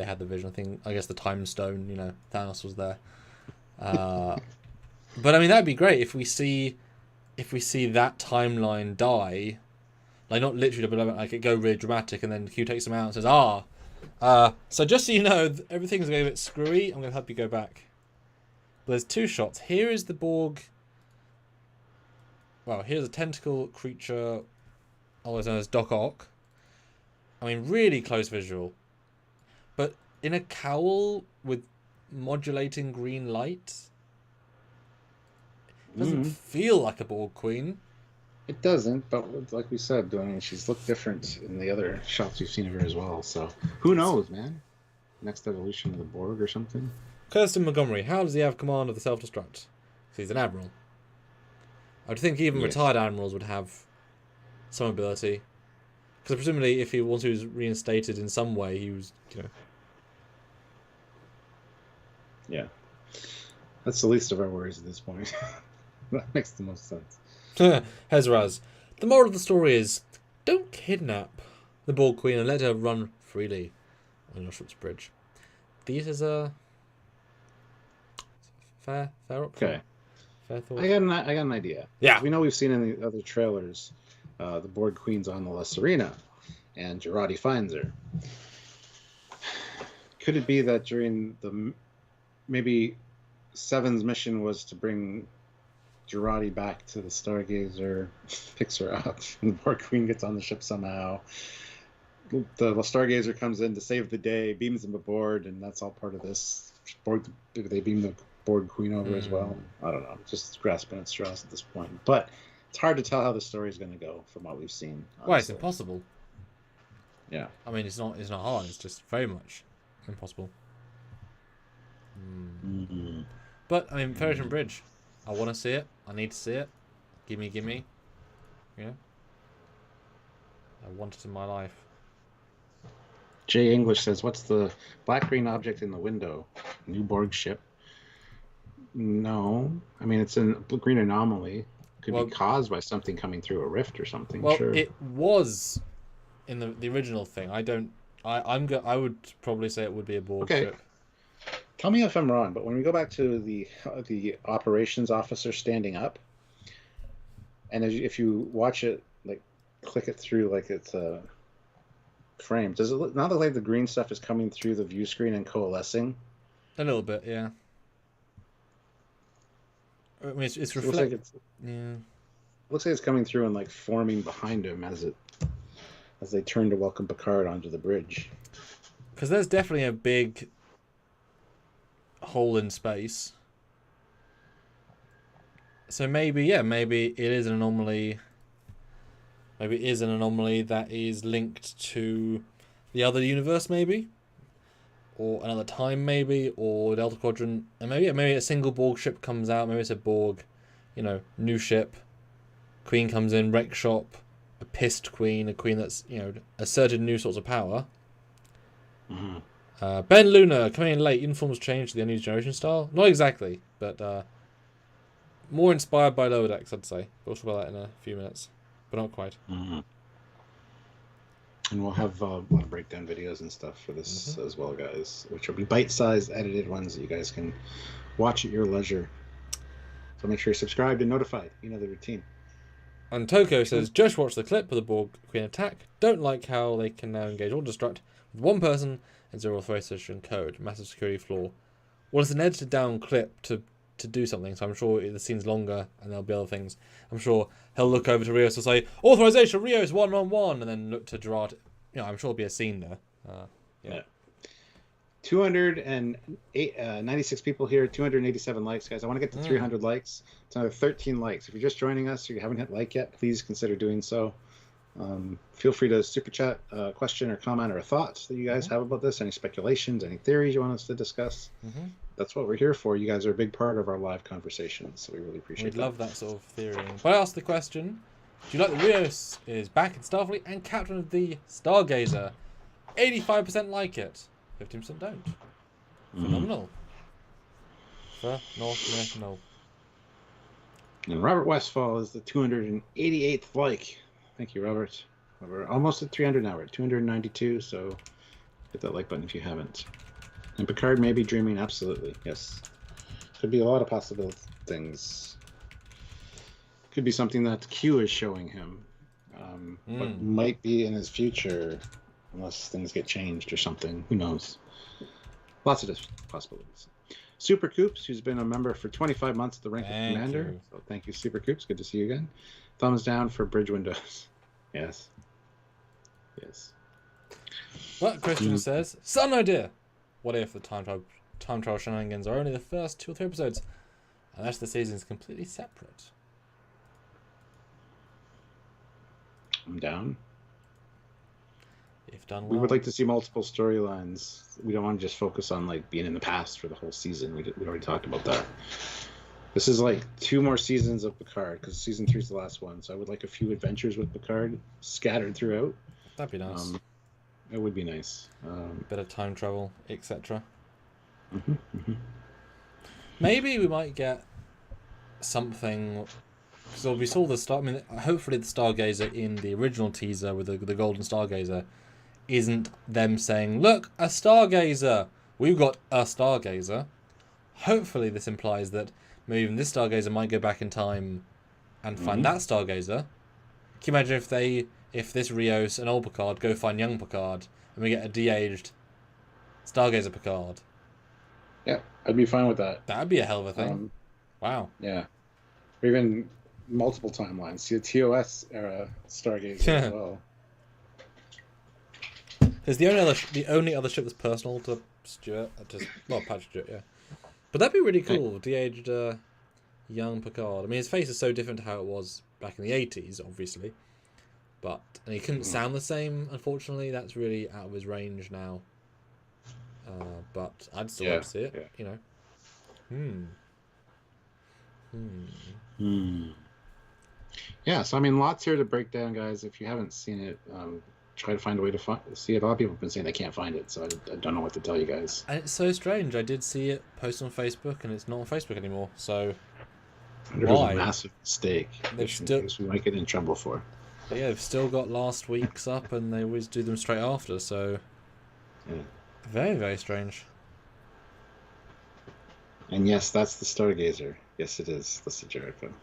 had the vision. I guess the time stone. You know, Thanos was there. But I mean, that'd be great if we see that timeline die, like not literally, but like it go really dramatic, and then Q takes them out and says, so just so you know, everything's going a bit screwy. I'm going to help you go back. But there's 2 shots. Here is the Borg. Well, here's a tentacle creature, otherwise known as Doc Ock. I mean, really close visual. But in a cowl with modulating green light, it doesn't feel like a Borg Queen. It doesn't, but like we said, I mean, she's looked different in the other shots we've seen of her as well. So who knows, man? Next evolution of the Borg or something. Kirsten Montgomery, how does he have command of the self-destruct? He's an admiral. I would think even retired admirals would have some ability. Because presumably if he once he was reinstated in some way, he was, you know... Yeah. That's the least of our worries at this point. That makes the most sense. Hezraz. The moral of the story is, don't kidnap the Borg Queen and let her run freely on your ship's bridge. These is a... Fair option. Okay. Fair thought. I got an idea. Yeah. We know we've seen in the other trailers, the Borg Queen's on the La Serena, and Jurati finds her. Could it be that during maybe Seven's mission was to bring Jurati back to the Stargazer, picks her up, and the Borg Queen gets on the ship somehow. The Stargazer comes in to save the day, beams them aboard, and that's all part of this. They beam the Borg Queen over as well. I don't know, just grasping at straws at this point. But it's hard to tell how the story is going to go from what we've seen. Well, it's impossible. Yeah. I mean, it's not hard. It's just very much impossible. But I mean, Federation Bridge. I want to see it. I need to see it. Gimme. Yeah. I want it in my life. Jay English says, "What's the black green object in the window? New Borg ship?" No, I mean it's a green anomaly. Could be caused by something coming through a rift or something. Well, sure. It was in the original thing. I would probably say it would be a Borg ship. Tell me if I'm wrong, but when we go back to the operations officer standing up, and if you watch it, like click it through like it's a frame, does it not look like the green stuff is coming through the view screen and coalescing? A little bit, yeah. I mean, it's reflecting. Yeah. It looks like it's coming through and like forming behind him as they turn to welcome Picard onto the bridge. Because there's definitely a big hole in space. So maybe it is an anomaly. Maybe it is an anomaly that is linked to the other universe, maybe, or another time, maybe, or Delta Quadrant, and maybe a single Borg ship comes out. Maybe it's a Borg, new ship. Queen comes in, wreck shop, a pissed queen, a queen that's asserted new sorts of power. Mm-hmm. Ben Luna coming in late. Uniforms changed to the New Generation style. Not exactly, but more inspired by Lower Decks, I'd say. We'll talk about that in a few minutes, but not quite. Mm-hmm. And we'll have a lot of breakdown videos and stuff for this as well, guys, which will be bite-sized, edited ones that you guys can watch at your leisure. So make sure you're subscribed and notified. You know the routine. And Toko says, just watch the clip of the Borg Queen attack. Don't like how they can now engage or destruct with one person and zero authorization code. Massive security flaw. Well, it's an edited down clip to do something, so I'm sure the scene's longer and there'll be other things. I'm sure he'll look over to Rios and say, authorization, Rios 111, and then look to Gerard. You know, I'm sure there'll be a scene there. Yeah. 296 people here, 287 likes, guys. I want to get to 300 likes. It's another 13 likes. If you're just joining us or you haven't hit like yet, please consider doing so. Feel free to super chat a question or comment or a thought that you guys have about this. Any speculations, any theories you want us to discuss. That's what we're here for. You guys are a big part of our live conversations, so we really appreciate We'd love that sort of theory. But I asked the question, do you like that Rios is back in Starfleet and captain of the Stargazer? 85% like it. 15% don't. Phenomenal. Phenomenal. And Robert Westfall is the 288th like. Thank you, Robert. We're almost at 300 now. We're at 292, so hit that like button if you haven't. And Picard may be dreaming. Absolutely. Yes. Could be a lot of possible things. Could be something that Q is showing him. But might be in his future. Unless things get changed or something. Who knows? Lots of possibilities. Super Coops, who's been a member for 25 months at the rank of Commander. So thank you, Super Coops. Good to see you again. Thumbs down for Bridge Windows. Yes. Well, Christian says, sudden idea. What if the time travel shenanigans are only the first 2 or 3 episodes, and the rest of the season is completely separate? I'm down. If done well. We would like to see multiple storylines. We don't want to just focus on like being in the past for the whole season. We already talked about that. This is like 2 more seasons of Picard, because season 3 is the last one. So I would like a few adventures with Picard scattered throughout. That'd be nice. It would be nice. Bit of time travel, etc. Maybe we might get something. So we saw the star. I mean, hopefully the Stargazer in the original teaser with the Golden Stargazer isn't them saying, "Look, a Stargazer. We've got a Stargazer." Hopefully, this implies that maybe even this Stargazer might go back in time and find that Stargazer. Can you imagine if this Rios and old Picard go find young Picard and we get a de-aged Stargazer Picard? Yeah, I'd be fine with that. That'd be a hell of a thing. Wow. Yeah. Or even multiple timelines. See a TOS era Stargazer as well. It's the only other ship that's personal to Stewart. Patrick Stewart, yeah. But that'd be really cool. De-aged young Picard. I mean, his face is so different to how it was back in the 80s, obviously. And he couldn't sound the same, unfortunately. That's really out of his range now. But I'd still like to see it, you know. Yeah, so I mean, lots here to break down, guys. If you haven't seen it, try to find a way to see it. A lot of people have been saying they can't find it, so I don't know what to tell you guys. And it's so strange. I did see it posted on Facebook, and it's not on Facebook anymore. So It was a massive mistake. We might get in trouble for. But yeah, they've still got last week's up, and they always do them straight after. So very, very strange. And yes, that's the Stargazer. Yes, it is. That's the Jericho.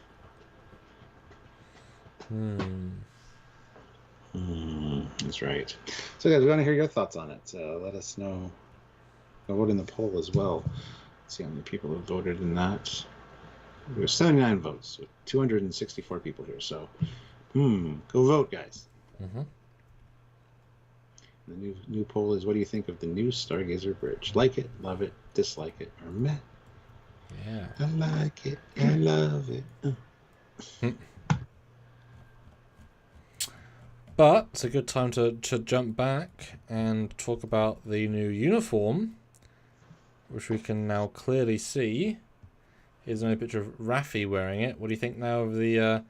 That's right. So guys, we want to hear your thoughts on it. Let us know. Vote in the poll as well. Let's see how many people have voted in that. There's 79 votes, with 264 people here. So, go vote, guys. The new poll is: what do you think of the new Stargazer bridge? Like it, love it, dislike it, or meh? Yeah. I like it. I love it. But it's a good time to jump back and talk about the new uniform, which we can now clearly see. Here's another picture of Raffi wearing it. What do you think now of the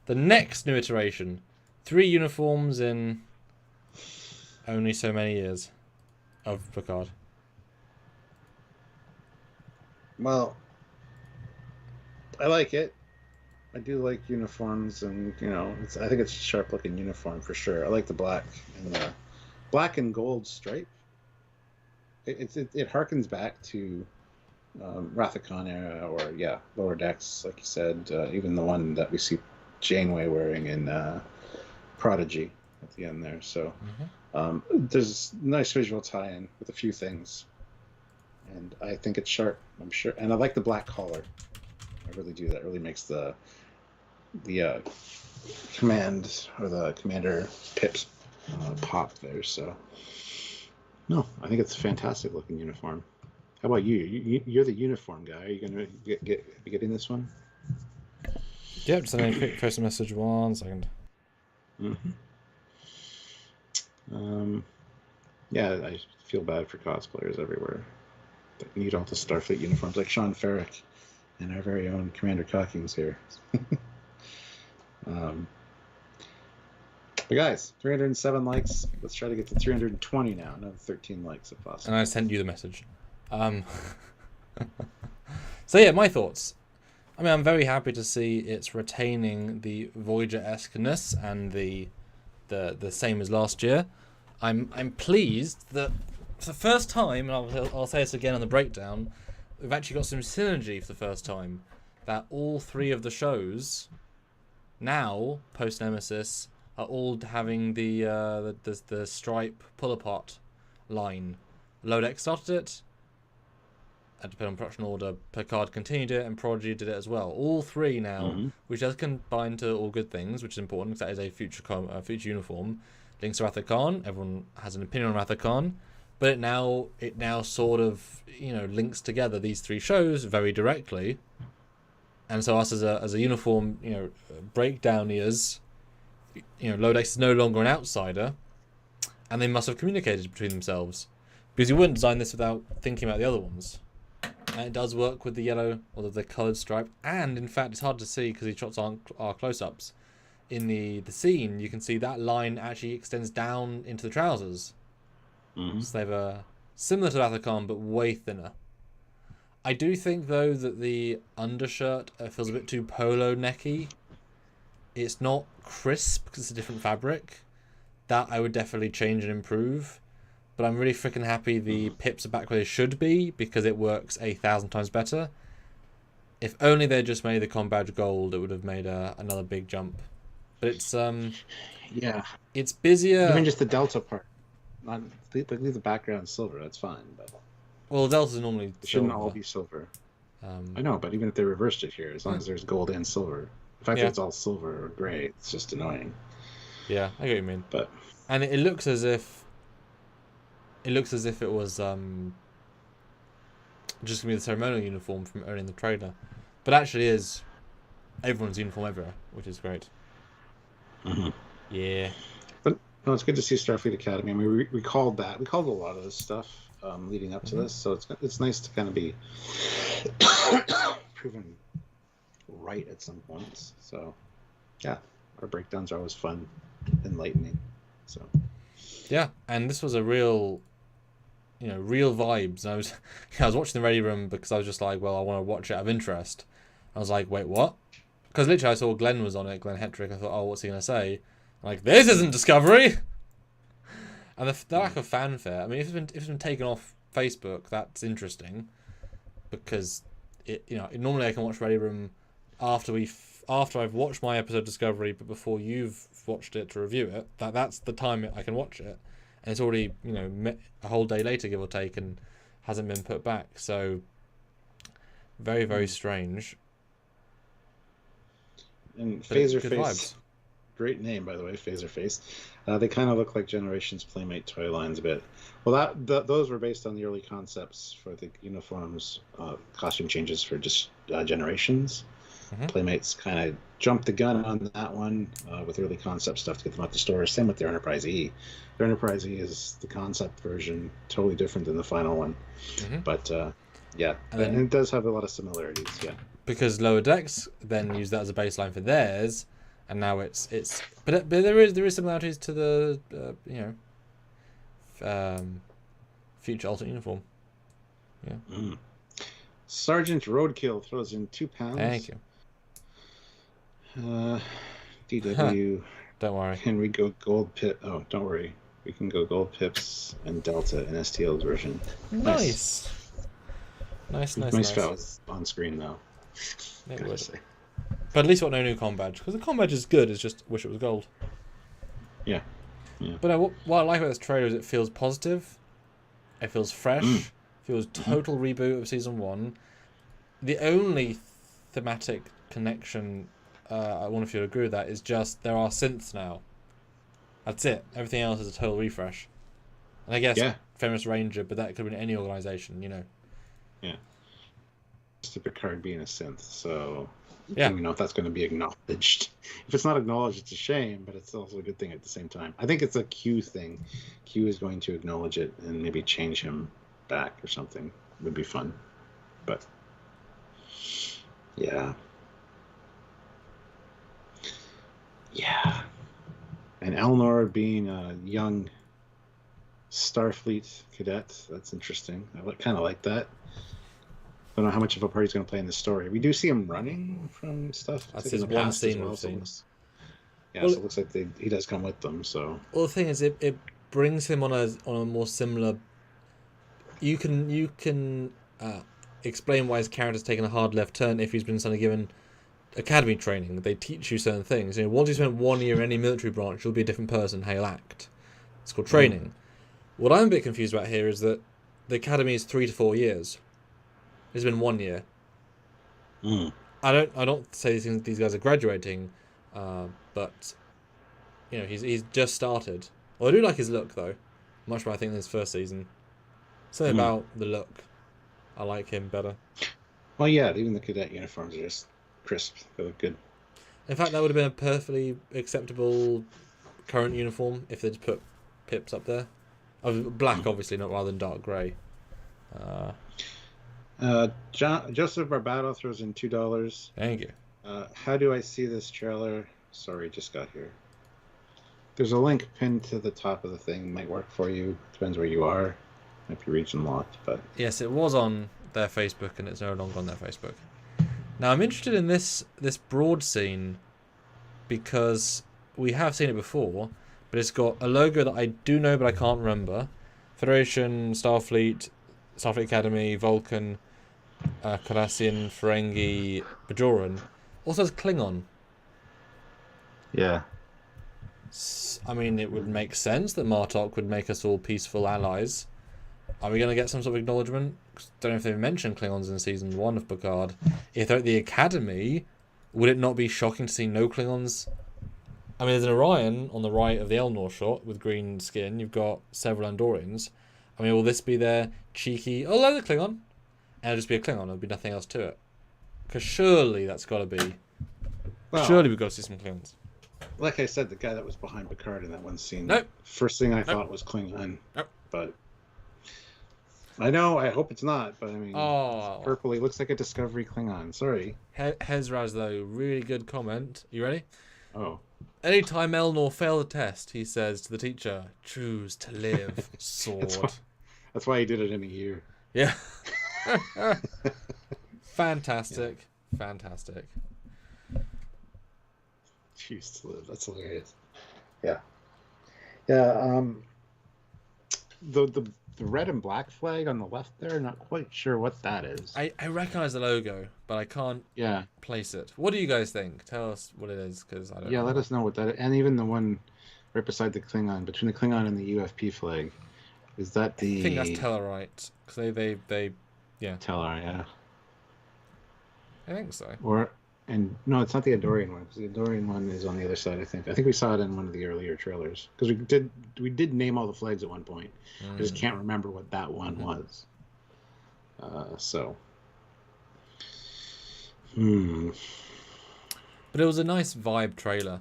next new iteration? 3 uniforms in only so many years of Picard. Well, I like it. I do like uniforms, and I think it's a sharp looking uniform for sure. I like the black and black and gold stripe. It harkens back to Wrath of Khan era, or Lower Decks, like you said, even the one that we see Janeway wearing in Prodigy at the end there. So there's a nice visual tie-in with a few things, and I think it's sharp. I'm sure, and I like the black collar. I really do. That really makes the command or the commander pips pop there. So no, I think it's a fantastic looking uniform. How about you? You're the uniform guy. Are you gonna be getting this one? Yeah, just sending a quick post message. 1 second. Yeah, I feel bad for cosplayers everywhere that need all the Starfleet uniforms, like Sean Ferrick and our very own Commander Cockings here. But guys, 307 likes. Let's try to get to 320 now. Another 13 likes if possible. And I sent you the message. So yeah, my thoughts. I mean, I'm very happy to see it's retaining the Voyager-esque-ness and the same as last year. I'm pleased that for the first time, and I'll say this again on the breakdown, we've actually got some synergy for the first time. That all 3 of the shows now post Nemesis are all having the stripe pull apart line. Lower Decks started it. Depending on production order, Picard continued it, and Prodigy did it as well. All 3 now, which does combine to all good things, which is important because that is a future uniform. Links to Wrath of Khan. Everyone has an opinion on Wrath of Khan, but it now sort of links together these 3 shows very directly. And so us as a uniform breakdowners, Lower Decks is no longer an outsider, and they must have communicated between themselves, because you wouldn't design this without thinking about the other ones. And it does work with the yellow or the coloured stripe, and in fact it's hard to see because these shots are close-ups. In the scene, you can see that line actually extends down into the trousers. So they've similar to Wrath of Khan, but way thinner. I do think though that the undershirt feels a bit too polo necky. It's not crisp because it's a different fabric. That I would definitely change and improve. But I'm really freaking happy the pips are back where they should be, because it works 1,000 times better. If only they just made the com badge gold, it would have made another big jump. But it's it's busier. Even just the Delta part, leave the background silver. That's fine, but well, the Delta's normally it shouldn't all be silver. I know, but even if they reversed it here, as long as there's gold and silver, the fact that it's all silver or gray, it's just annoying. Yeah, I get what you mean. But and it looks as if it was just gonna be the ceremonial uniform from early in the trailer, but actually is everyone's uniform everywhere, which is great. Yeah. But no, it's good to see Starfleet Academy. I mean, we called that. We called a lot of this stuff leading up to this, so it's nice to kind of be proven right at some points. So yeah, our breakdowns are always fun, enlightening. So yeah, and this was a real vibes. And I was watching the Ready Room because I was just like, well, I want to watch it out of interest. I was like, wait, what? Because literally I saw Glenn was on it, Glenn Hetrick. I thought, oh, what's he going to say? I'm like, this isn't Discovery! And the lack of fanfare. I mean, if it's been taken off Facebook, that's interesting. Because, normally I can watch Ready Room after I've watched my episode of Discovery, but before you've watched it to review it. That's the time I can watch it. And it's already, a whole day later, give or take, and hasn't been put back. So, very, very strange. And Phaser Face, great name, by the way, Phaser Face. They kind of look like Generations Playmate toy lines a bit. Well, those were based on the early concepts for the uniforms, costume changes for just Generations. Playmates kind of jumped the gun on that one with early concept stuff to get them out the store. Same with their Enterprise E. Their Enterprise E is the concept version, totally different than the final one. But yeah, and it does have a lot of similarities. Yeah, because Lower Decks then used that as a baseline for theirs, and now it's but there is similarities to the future alternate uniform. Yeah. Sergeant Roadkill throws in £2. Thank you. DW. Don't worry. Henry Gold Pit. Oh, don't worry. We can go gold pips and delta in STL's version. Nice. Nice. If I was on screen though. It would. Say. But at least got no new comm badge, because the comm badge is good. It's just wish it was gold. Yeah. But no, what I like about this trailer is it feels positive. It feels fresh. Feels total reboot of season 1. The only thematic connection, I wonder if you'll agree with that, is just there are synths now. That's it. Everything else is a total refresh. And I guess Feminist Ranger, but that could have been any organisation, you know. Yeah. Just a Picard being a synth, so yeah. I don't know if that's going to be acknowledged. If it's not acknowledged, it's a shame, but it's also a good thing at the same time. I think it's a Q thing. Q is going to acknowledge it and maybe change him back or something. It would be fun. But yeah. And Elnor being a young Starfleet cadet, that's interesting. I kind of like that. Don't know how much of a part he's going to play in the story. We do see him running from stuff. That's his one scene we've seen. Yeah, well, so it looks like he does come with them. So well, the thing is, it brings him on a more similar. You can explain why his character's taken a hard left turn if he's been suddenly given academy training. They teach you certain things. You know, once you spend 1 year in any military branch, you'll be a different person. How you'll act. It's called training. What I'm a bit confused about here is that the academy is 3 to 4 years. It's been 1 year. I don't say these guys are graduating, but you know he's just started. Well, I do like his look though, much more I think than his first season. Something about the look, I like him better. Well, yeah, even the cadet uniforms are just crisp. They look good. In fact, that would have been a perfectly acceptable current uniform if they'd put pips up there. Black, obviously, not rather than dark grey. Joseph Barbado throws in $2. Thank you. How do I see this trailer? Sorry, just got here. There's a link pinned to the top of the thing. Might work for you. Depends where you are. Might be region locked, but yes, it was on their Facebook, and it's no longer on their Facebook. Now I'm interested in this broad scene because we have seen it before, but it's got a logo that I do know, but I can't remember. Federation, Starfleet, Starfleet Academy, Vulcan, Cardassian, Ferengi, Bajoran. Also has Klingon. Yeah. I mean, it would make sense that Martok would make us all peaceful allies. Are we going to get some sort of acknowledgement? Don't know if they've mentioned Klingons in season 1 of Picard. If they're at the Academy, would it not be shocking to see no Klingons? I mean, there's an Orion on the right of the Elnor shot with green skin. You've got several Andorians. I mean, will this be their cheeky, oh, there's a Klingon? And it'll just be a Klingon. There'll be nothing else to it. Because surely that's got to be... Well, surely we've got to see some Klingons. Like I said, the guy that was behind Picard in that one scene, nope. First thing I thought was Klingon. Nope. But I know, I hope it's not, but I mean, purple, he looks like a Discovery Klingon. Sorry. Hezraz, though, really good comment. You ready? Oh. Anytime Elnor failed a test, he says to the teacher, choose to live, sword. That's why he did it in a year. Yeah. Fantastic. Yeah. Fantastic. Choose to live. That's hilarious. Yeah. Yeah, the red and black flag on the left there, not quite sure what that is. I recognize the logo, but I can't place it. What do you guys think? Tell us what it is, because I don't know. Let us know what that is. And even the one right beside the Klingon, between the Klingon and the UFP flag, is that the... I think that's Tellarite, because they Tellar, yeah. I think so. And no, it's not the Andorian one, because the Andorian one is on the other side, I think. I think we saw it in one of the earlier trailers. Because we did name all the flags at one point. I just can't remember what that one was. But it was a nice vibe trailer.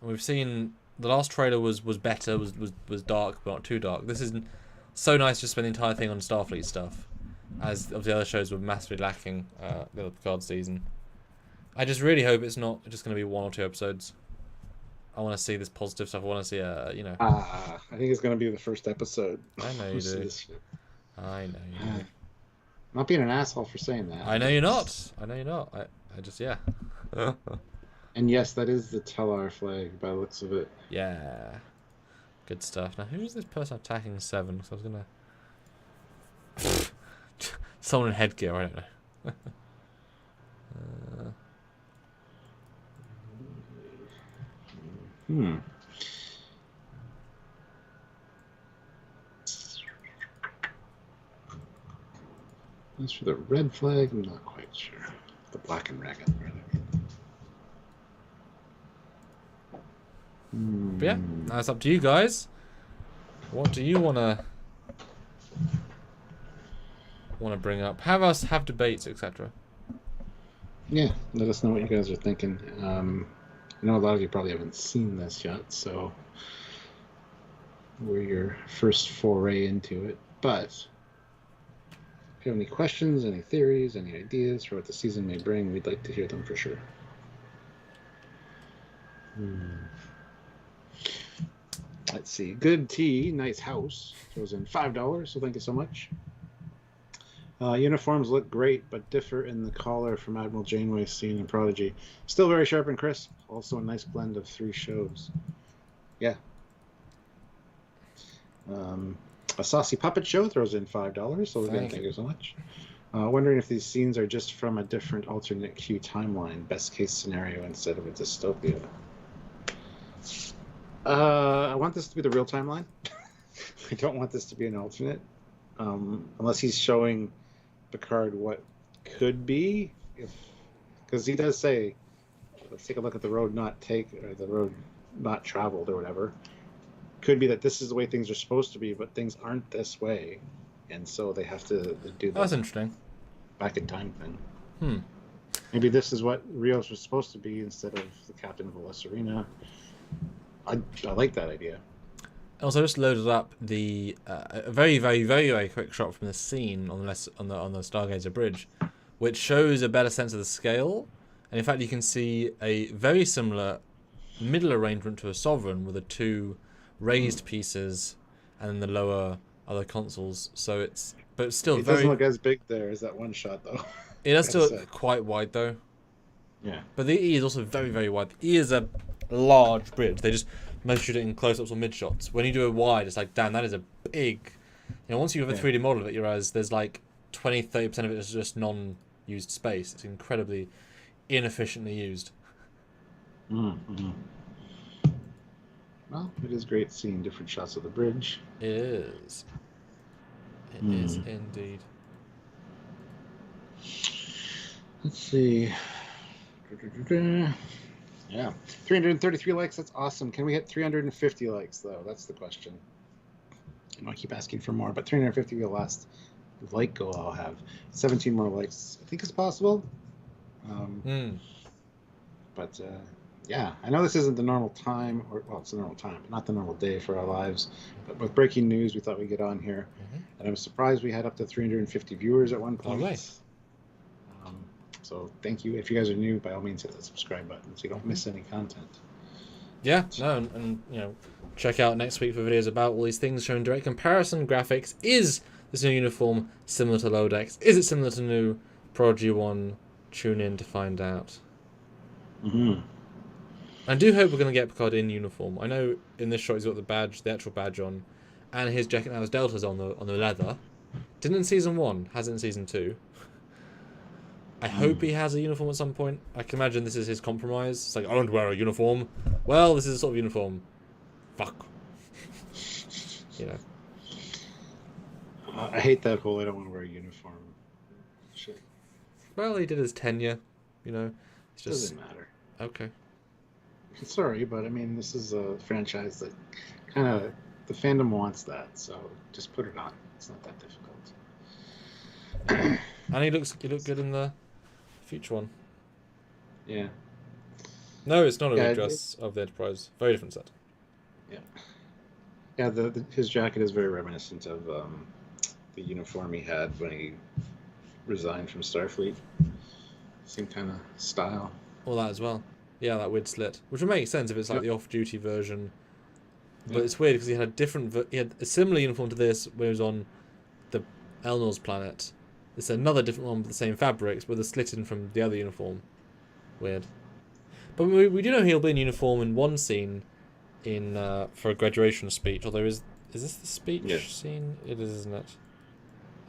We've seen... The last trailer was better, was dark, but not too dark. This is so nice to spend the entire thing on Starfleet stuff. As of the other shows were massively lacking the other Picard season. I just really hope it's not just going to be 1 or 2 episodes. I want to see this positive stuff. I want to see, I think it's going to be the first episode. I know you do. I know you do. Not being an asshole for saying that. I know you're not. I just, yeah. And yes, that is the Tellar flag by the looks of it. Yeah. Good stuff. Now, who is this person attacking 7? Because I was gonna... Someone in headgear, I don't know. As for the red flag, I'm not quite sure. The black and red. But yeah, that's up to you guys. What do you wanna bring up? Have us have debates, etc. Yeah, let us know what you guys are thinking. I know a lot of you probably haven't seen this yet, so we're your first foray into it. But if you have any questions, any theories, any ideas for what the season may bring, we'd like to hear them for sure. Let's see. Good Tea, nice house. Throws in $5, so thank you so much. Uniforms look great, but differ in the collar from Admiral Janeway's scene in Prodigy. Still very sharp and crisp. Also a nice blend of 3 shows. Yeah. A Saucy Puppet Show throws in $5, so again, thank you so much. Wondering if these scenes are just from a different alternate Q timeline, best case scenario instead of a dystopia. I want this to be the real timeline. I don't want this to be an alternate. Unless he's showing Picard what could be, because he does say, let's take a look at the road not traveled or whatever. Could be that this is the way things are supposed to be, but things aren't this way, and so they have to do that. That's interesting. Back in time thing. Maybe this is what Rios was supposed to be instead of the captain of the Serena. I like that idea. Also, just loaded up the a very, very, very, very quick shot from the scene on the Stargazer Bridge, which shows a better sense of the scale. And in fact, you can see a very similar middle arrangement to a Sovereign with the 2 raised pieces and then the lower other consoles. So it's still very. It doesn't look as big there as that one shot, though. It does still look quite wide, though. Yeah. But the E is also very, very wide. The E is a large bridge. They just most shoot it in close-ups or mid-shots. When you do it wide, it's like, damn, that is a big... once you have a 3D model of it, you realize there's like 20-30% of it is just non-used space. It's incredibly inefficiently used. Mm-hmm. Well, it is great seeing different shots of the bridge. It is. It is indeed. Let's see. Yeah, 333 likes. That's awesome. Can we hit 350 likes though? That's the question. I keep asking for more, but 350 will be the last like goal I'll have. 17 more likes. I think it's possible. But yeah, I know this isn't the normal time, it's the normal time, but not the normal day for our lives. But with breaking news, we thought we'd get on here, and I was surprised we had up to 350 viewers at one point. All right. So thank you. If you guys are new, by all means hit the subscribe button so you don't miss any content. Yeah, no, and check out next week for videos about all these things showing direct comparison graphics. Is this new uniform similar to low decks? Is it similar to new Prodigy 1? Tune in to find out. I do hope we're going to get Picard in uniform. I know in this shot he's got the badge, the actual badge on, and his jacket now has deltas on the leather. Didn't in season 1, has it in season 2. I hope he has a uniform at some point. I can imagine this is his compromise. It's like, I don't wear a uniform. Well, this is a sort of uniform. Fuck. I hate that whole I don't want to wear a uniform shit. Well, he did his tenure. It's just... Doesn't matter. Okay. Sorry, but I mean, this is a franchise that kind of... The fandom wants that, so just put it on. It's not that difficult. And he looked good in the future one. Yeah. No, it's not a redress of the Enterprise. Very different set. Yeah. Yeah, his jacket is very reminiscent of the uniform he had when he resigned from Starfleet. Same kind of style. All that as well. Yeah, that weird slit. Which would make sense if it's like the off-duty version. But it's weird because he had he had a similar uniform to this when he was on the Elnor's planet. It's another different one with the same fabrics, with a slit in from the other uniform. Weird. But we do know he'll be in uniform in one scene in for a graduation speech. Although is this the speech Yes. scene? It is, isn't it?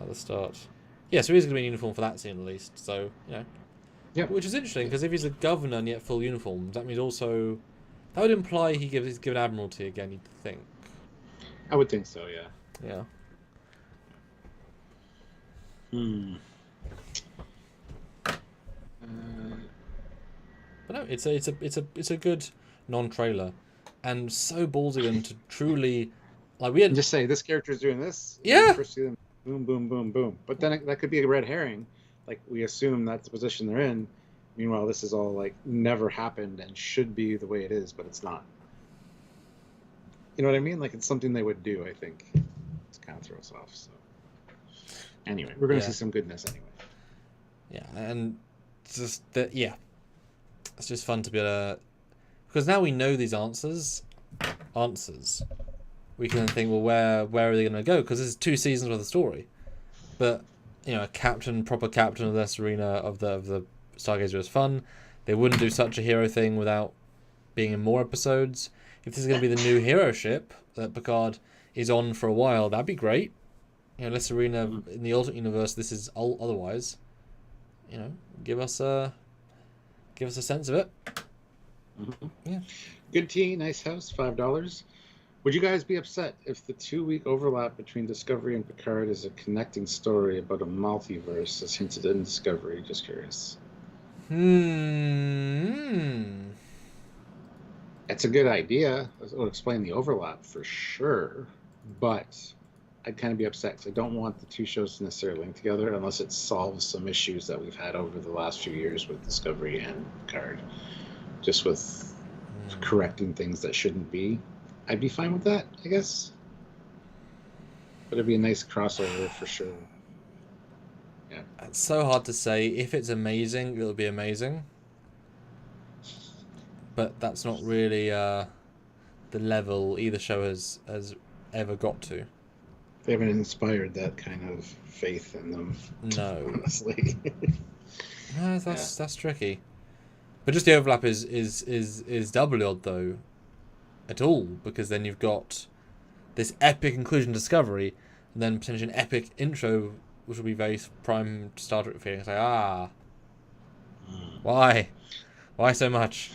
At the start. Yeah, so he's going to be in uniform for that scene at least. So Yep. which is interesting because if he's a governor and yet full uniform, that means also that would imply he's given admiralty again. You'd think. I would think so. Yeah. Yeah. But no, it's a good non-trailer, and so ballsy them to truly, like we had just say this character is doing this. Yeah. First see them, boom, boom, boom, boom. But then that could be a red herring. Like we assume that's the position they're in. Meanwhile, this is all like never happened and should be the way it is, but it's not. You know what I mean? Like it's something they would do. I think to kind of throw us off. So anyway, we're gonna see some goodness anyway. Yeah, and just that. Yeah, it's just fun to be able to, because now we know these answers. We can think, well, where are they going to go? Because this is 2 seasons worth of story. But a proper captain of this arena of the Stargazer is fun. They wouldn't do such a hero thing without being in more episodes. If this is going to be the new hero ship that Picard is on for a while, that'd be great. This arena in the alternate universe, this is otherwise. Give us a sense of it. Mm-hmm. Yeah. Good tea, nice house, $5. Would you guys be upset if the 2-week overlap between Discovery and Picard is a connecting story about a multiverse as hinted in Discovery? Just curious. It's a good idea. It would explain the overlap for sure, but I'd kind of be upset because I don't want the 2 shows to necessarily link together unless it solves some issues that we've had over the last few years with Discovery and Picard, just with correcting things that shouldn't be. I'd be fine with that, I guess. But it'd be a nice crossover for sure. Yeah. It's so hard to say. If it's amazing, it'll be amazing. But that's not really the level either show has ever got to. They haven't inspired that kind of faith in them. No. Honestly. No, that's tricky. But just the overlap is doubly odd though. At all, because then you've got this epic inclusion Discovery, and then potentially an epic intro, which will be very prime Star Trek feeling. It's like, why so much?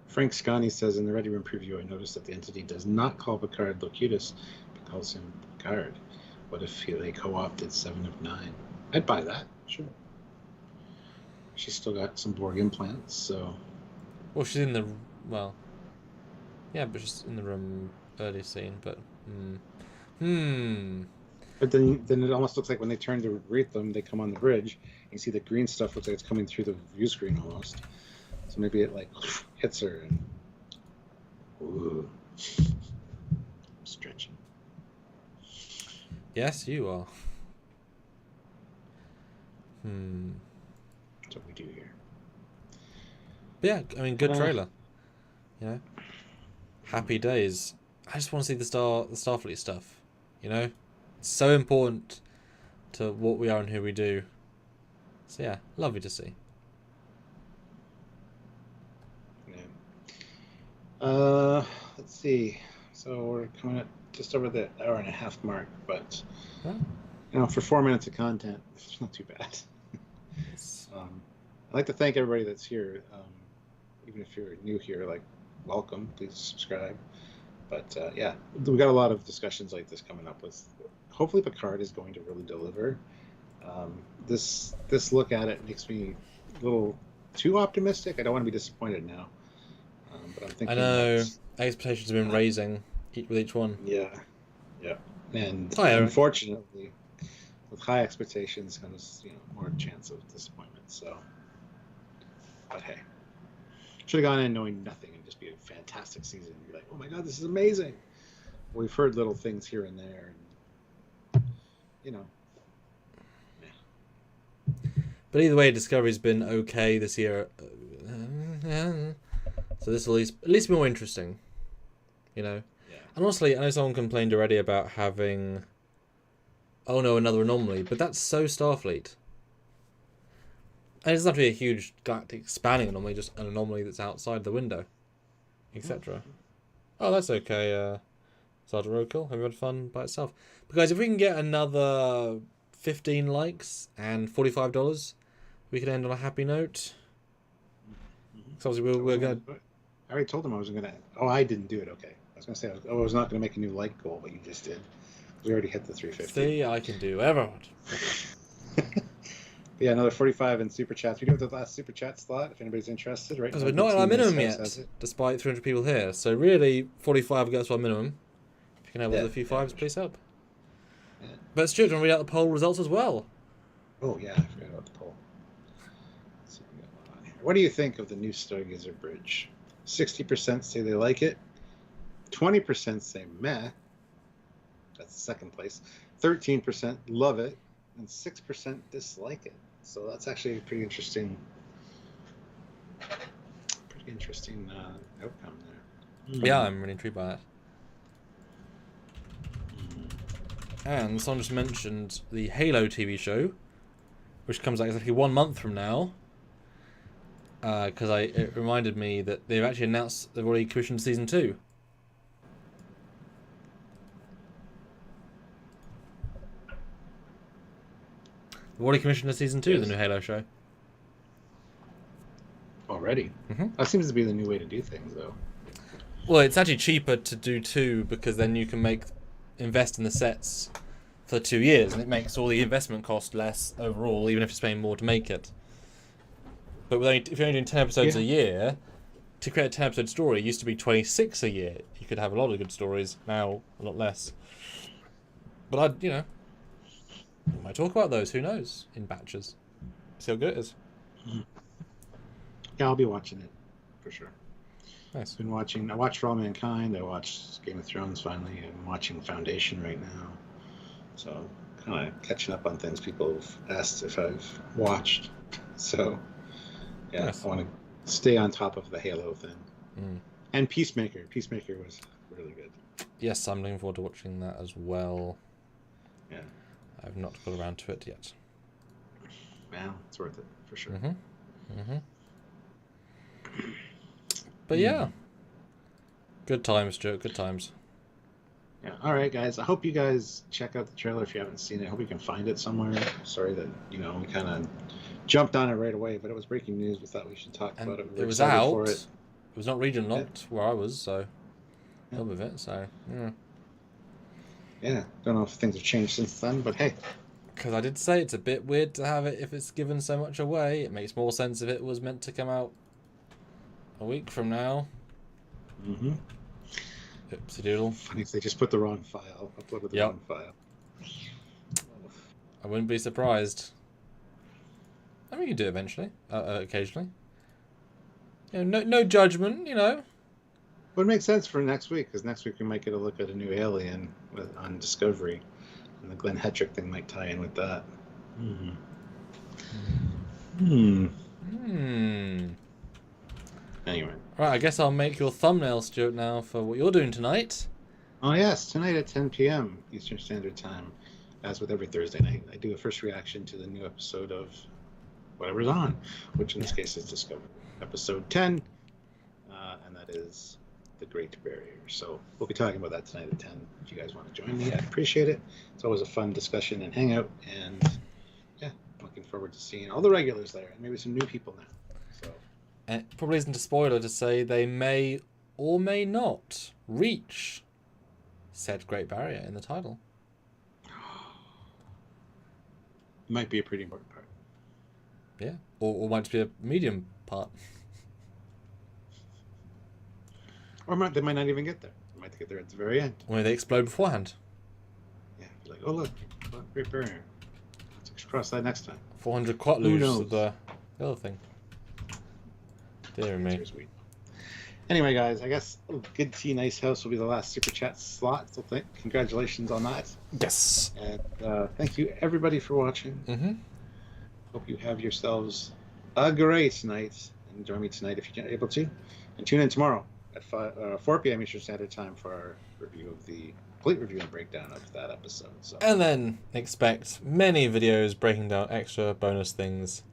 Frank Scani says in the Ready Room preview, I noticed that the entity does not call Picard Locutus, but calls him Picard. What if they co-opted 7 of 9? I'd buy that, sure. She's still got some Borg implants, so. Well, she's in the yeah, but she's in the room early scene. But But then it almost looks like when they turn to greet them, they come on the bridge. You see the green stuff looks like it's coming through the view screen almost. So maybe it like hits her and ooh, I'm stretching. Yes, you are. That's what we do here. But yeah, I mean, good trailer. Happy days. I just want to see the Starfleet stuff. It's so important to what we are and who we do. So yeah, lovely to see. Yeah. Let's see. So we're coming at just over the hour and a half mark, but for 4 minutes of content, it's not too bad. I'd like to thank everybody that's here. Even if you're new here, welcome. Please subscribe. But yeah, we got a lot of discussions like this coming up with. Hopefully, Picard is going to really deliver. This look at it makes me a little too optimistic. I don't want to be disappointed now. But I'm thinking. I know expectations have been raising with each one. Yeah. And unfortunately, with high expectations comes more chance of disappointment. So, but hey. Should have gone in knowing nothing and just be a fantastic season. Be like, oh my god, this is amazing. We've heard little things here and there, and But either way, Discovery's been okay this year. So this will at least be more interesting. Yeah. And honestly, I know someone complained already about having another anomaly, but that's so Starfleet. And it's not really a huge galactic spanning anomaly, just an anomaly that's outside the window, etc. Oh, that's okay. Sergeant Roadkill, have you had fun by itself? But guys, if we can get another 15 likes and $45, we can end on a happy note. So obviously we're going to... I already told him I wasn't going to... Oh, I didn't do it. Okay. I was going to say, I was not going to make a new like goal, but you just did. We already hit the 350. See, I can do whatever I want. Yeah, another 45 in Super Chats. We do have the last Super Chat slot, if anybody's interested, right? Because we're not at our minimum yet, despite 300 people here. So really, 45 goes to our minimum. If you can help with a few fives, please help. Yeah. But Stuart, do you want to read out the poll results as well? Oh, yeah, I forgot about the poll. What do you think of the new Stargazer Bridge? 60% say they like it. 20% say meh. That's second place. 13% love it. And 6% dislike it. So that's actually a pretty interesting outcome there. Yeah, I'm really intrigued by that. And someone just mentioned the Halo TV show, which comes out exactly 1 month from now. Because it reminded me that they've actually announced they've already commissioned season 2. They've already commissioned a season 2 of the new Halo show. Already? That seems to be the new way to do things, though. Well, it's actually cheaper to do 2 because then you can invest in the sets for 2 years, and it makes all the investment cost less overall, even if you're spending more to make it. But if you're only doing 10 episodes a year, to create a 10-episode story, it used to be 26 a year. You could have a lot of good stories, now a lot less. But we might talk about those, who knows, in batches. See how good it is. Yeah, I'll be watching it, for sure. Nice. I watched For All Mankind, I watched Game of Thrones finally, I'm watching Foundation right now. So, kind of catching up on things people have asked if I've watched. So, yeah, nice. I want to stay on top of the Halo thing. And Peacemaker. Peacemaker was really good. Yes, I'm looking forward to watching that as well. Yeah. I've not got around to it yet. Well, it's worth it, for sure. But yeah. Good times, Stuart, good times. Yeah, alright guys, I hope you guys check out the trailer if you haven't seen it. I hope you can find it somewhere. Sorry that, we kind of jumped on it right away, but it was breaking news. We thought we should talk about it. It was out. For it. It was not region locked where I was, so help with it, so yeah. Yeah, don't know if things have changed since then, but hey. Because I did say it's a bit weird to have it if it's given so much away. It makes more sense if it was meant to come out a week from now. Oopsie doodle. Funny if they just put the wrong file, uploaded the wrong file. I wouldn't be surprised. I mean, you can do it eventually, occasionally. No judgment, Would make sense for next week, because next week we might get a look at a new Alien on Discovery, and the Glenn Hetrick thing might tie in with that. Anyway. Right, I guess I'll make your thumbnail, Stuart, now for what you're doing tonight. Oh yes, tonight at 10 p.m. Eastern Standard Time, as with every Thursday night, I do a first reaction to the new episode of whatever's on, which in this case is Discovery, episode 10, and that is The Great Barrier. So we'll be talking about that tonight at 10. If you guys want to join me, I'd appreciate it. It's always a fun discussion and hangout, and yeah, looking forward to seeing all the regulars there, and maybe some new people now. So. And it probably isn't a spoiler to say they may or may not reach said Great Barrier in the title. Might be a pretty important part. Yeah, or might just be a medium part. Or they might not even get there. They might get there at the very end. Or maybe they explode beforehand. Yeah, like, oh look, Great Barrier. Let's cross that next time. 400 quatloos of the other thing. Dear me. Anyway, guys, I guess Good Tea Nice House will be the last Super Chat slot. So congratulations on that. Yes. And thank you, everybody, for watching. Hope you have yourselves a great night. And join me tonight if you're able to. And tune in tomorrow at 4 p.m. Eastern Standard Time for our review of the complete review and breakdown of that episode. So. And then expect many videos breaking down extra bonus things,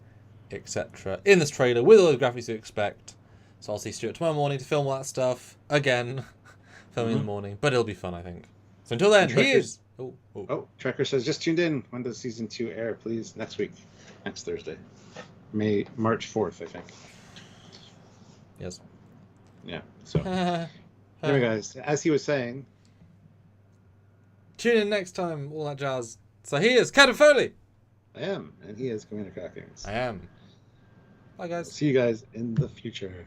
etc. in this trailer with all the graphics you expect. So I'll see Stuart tomorrow morning to film all that stuff again. filming in the morning, but it'll be fun, I think. So until then, here's... Oh, Trekker says, just tuned in. When does season 2 air, please? Next week. Next Thursday. March 4th, I think. Yes. Yeah, so... anyway, guys, as he was saying... Tune in next time, all that jazz. So he is Captain Foley. I am, and he is Commander Crackings. I am. Bye, guys. See you guys in the future.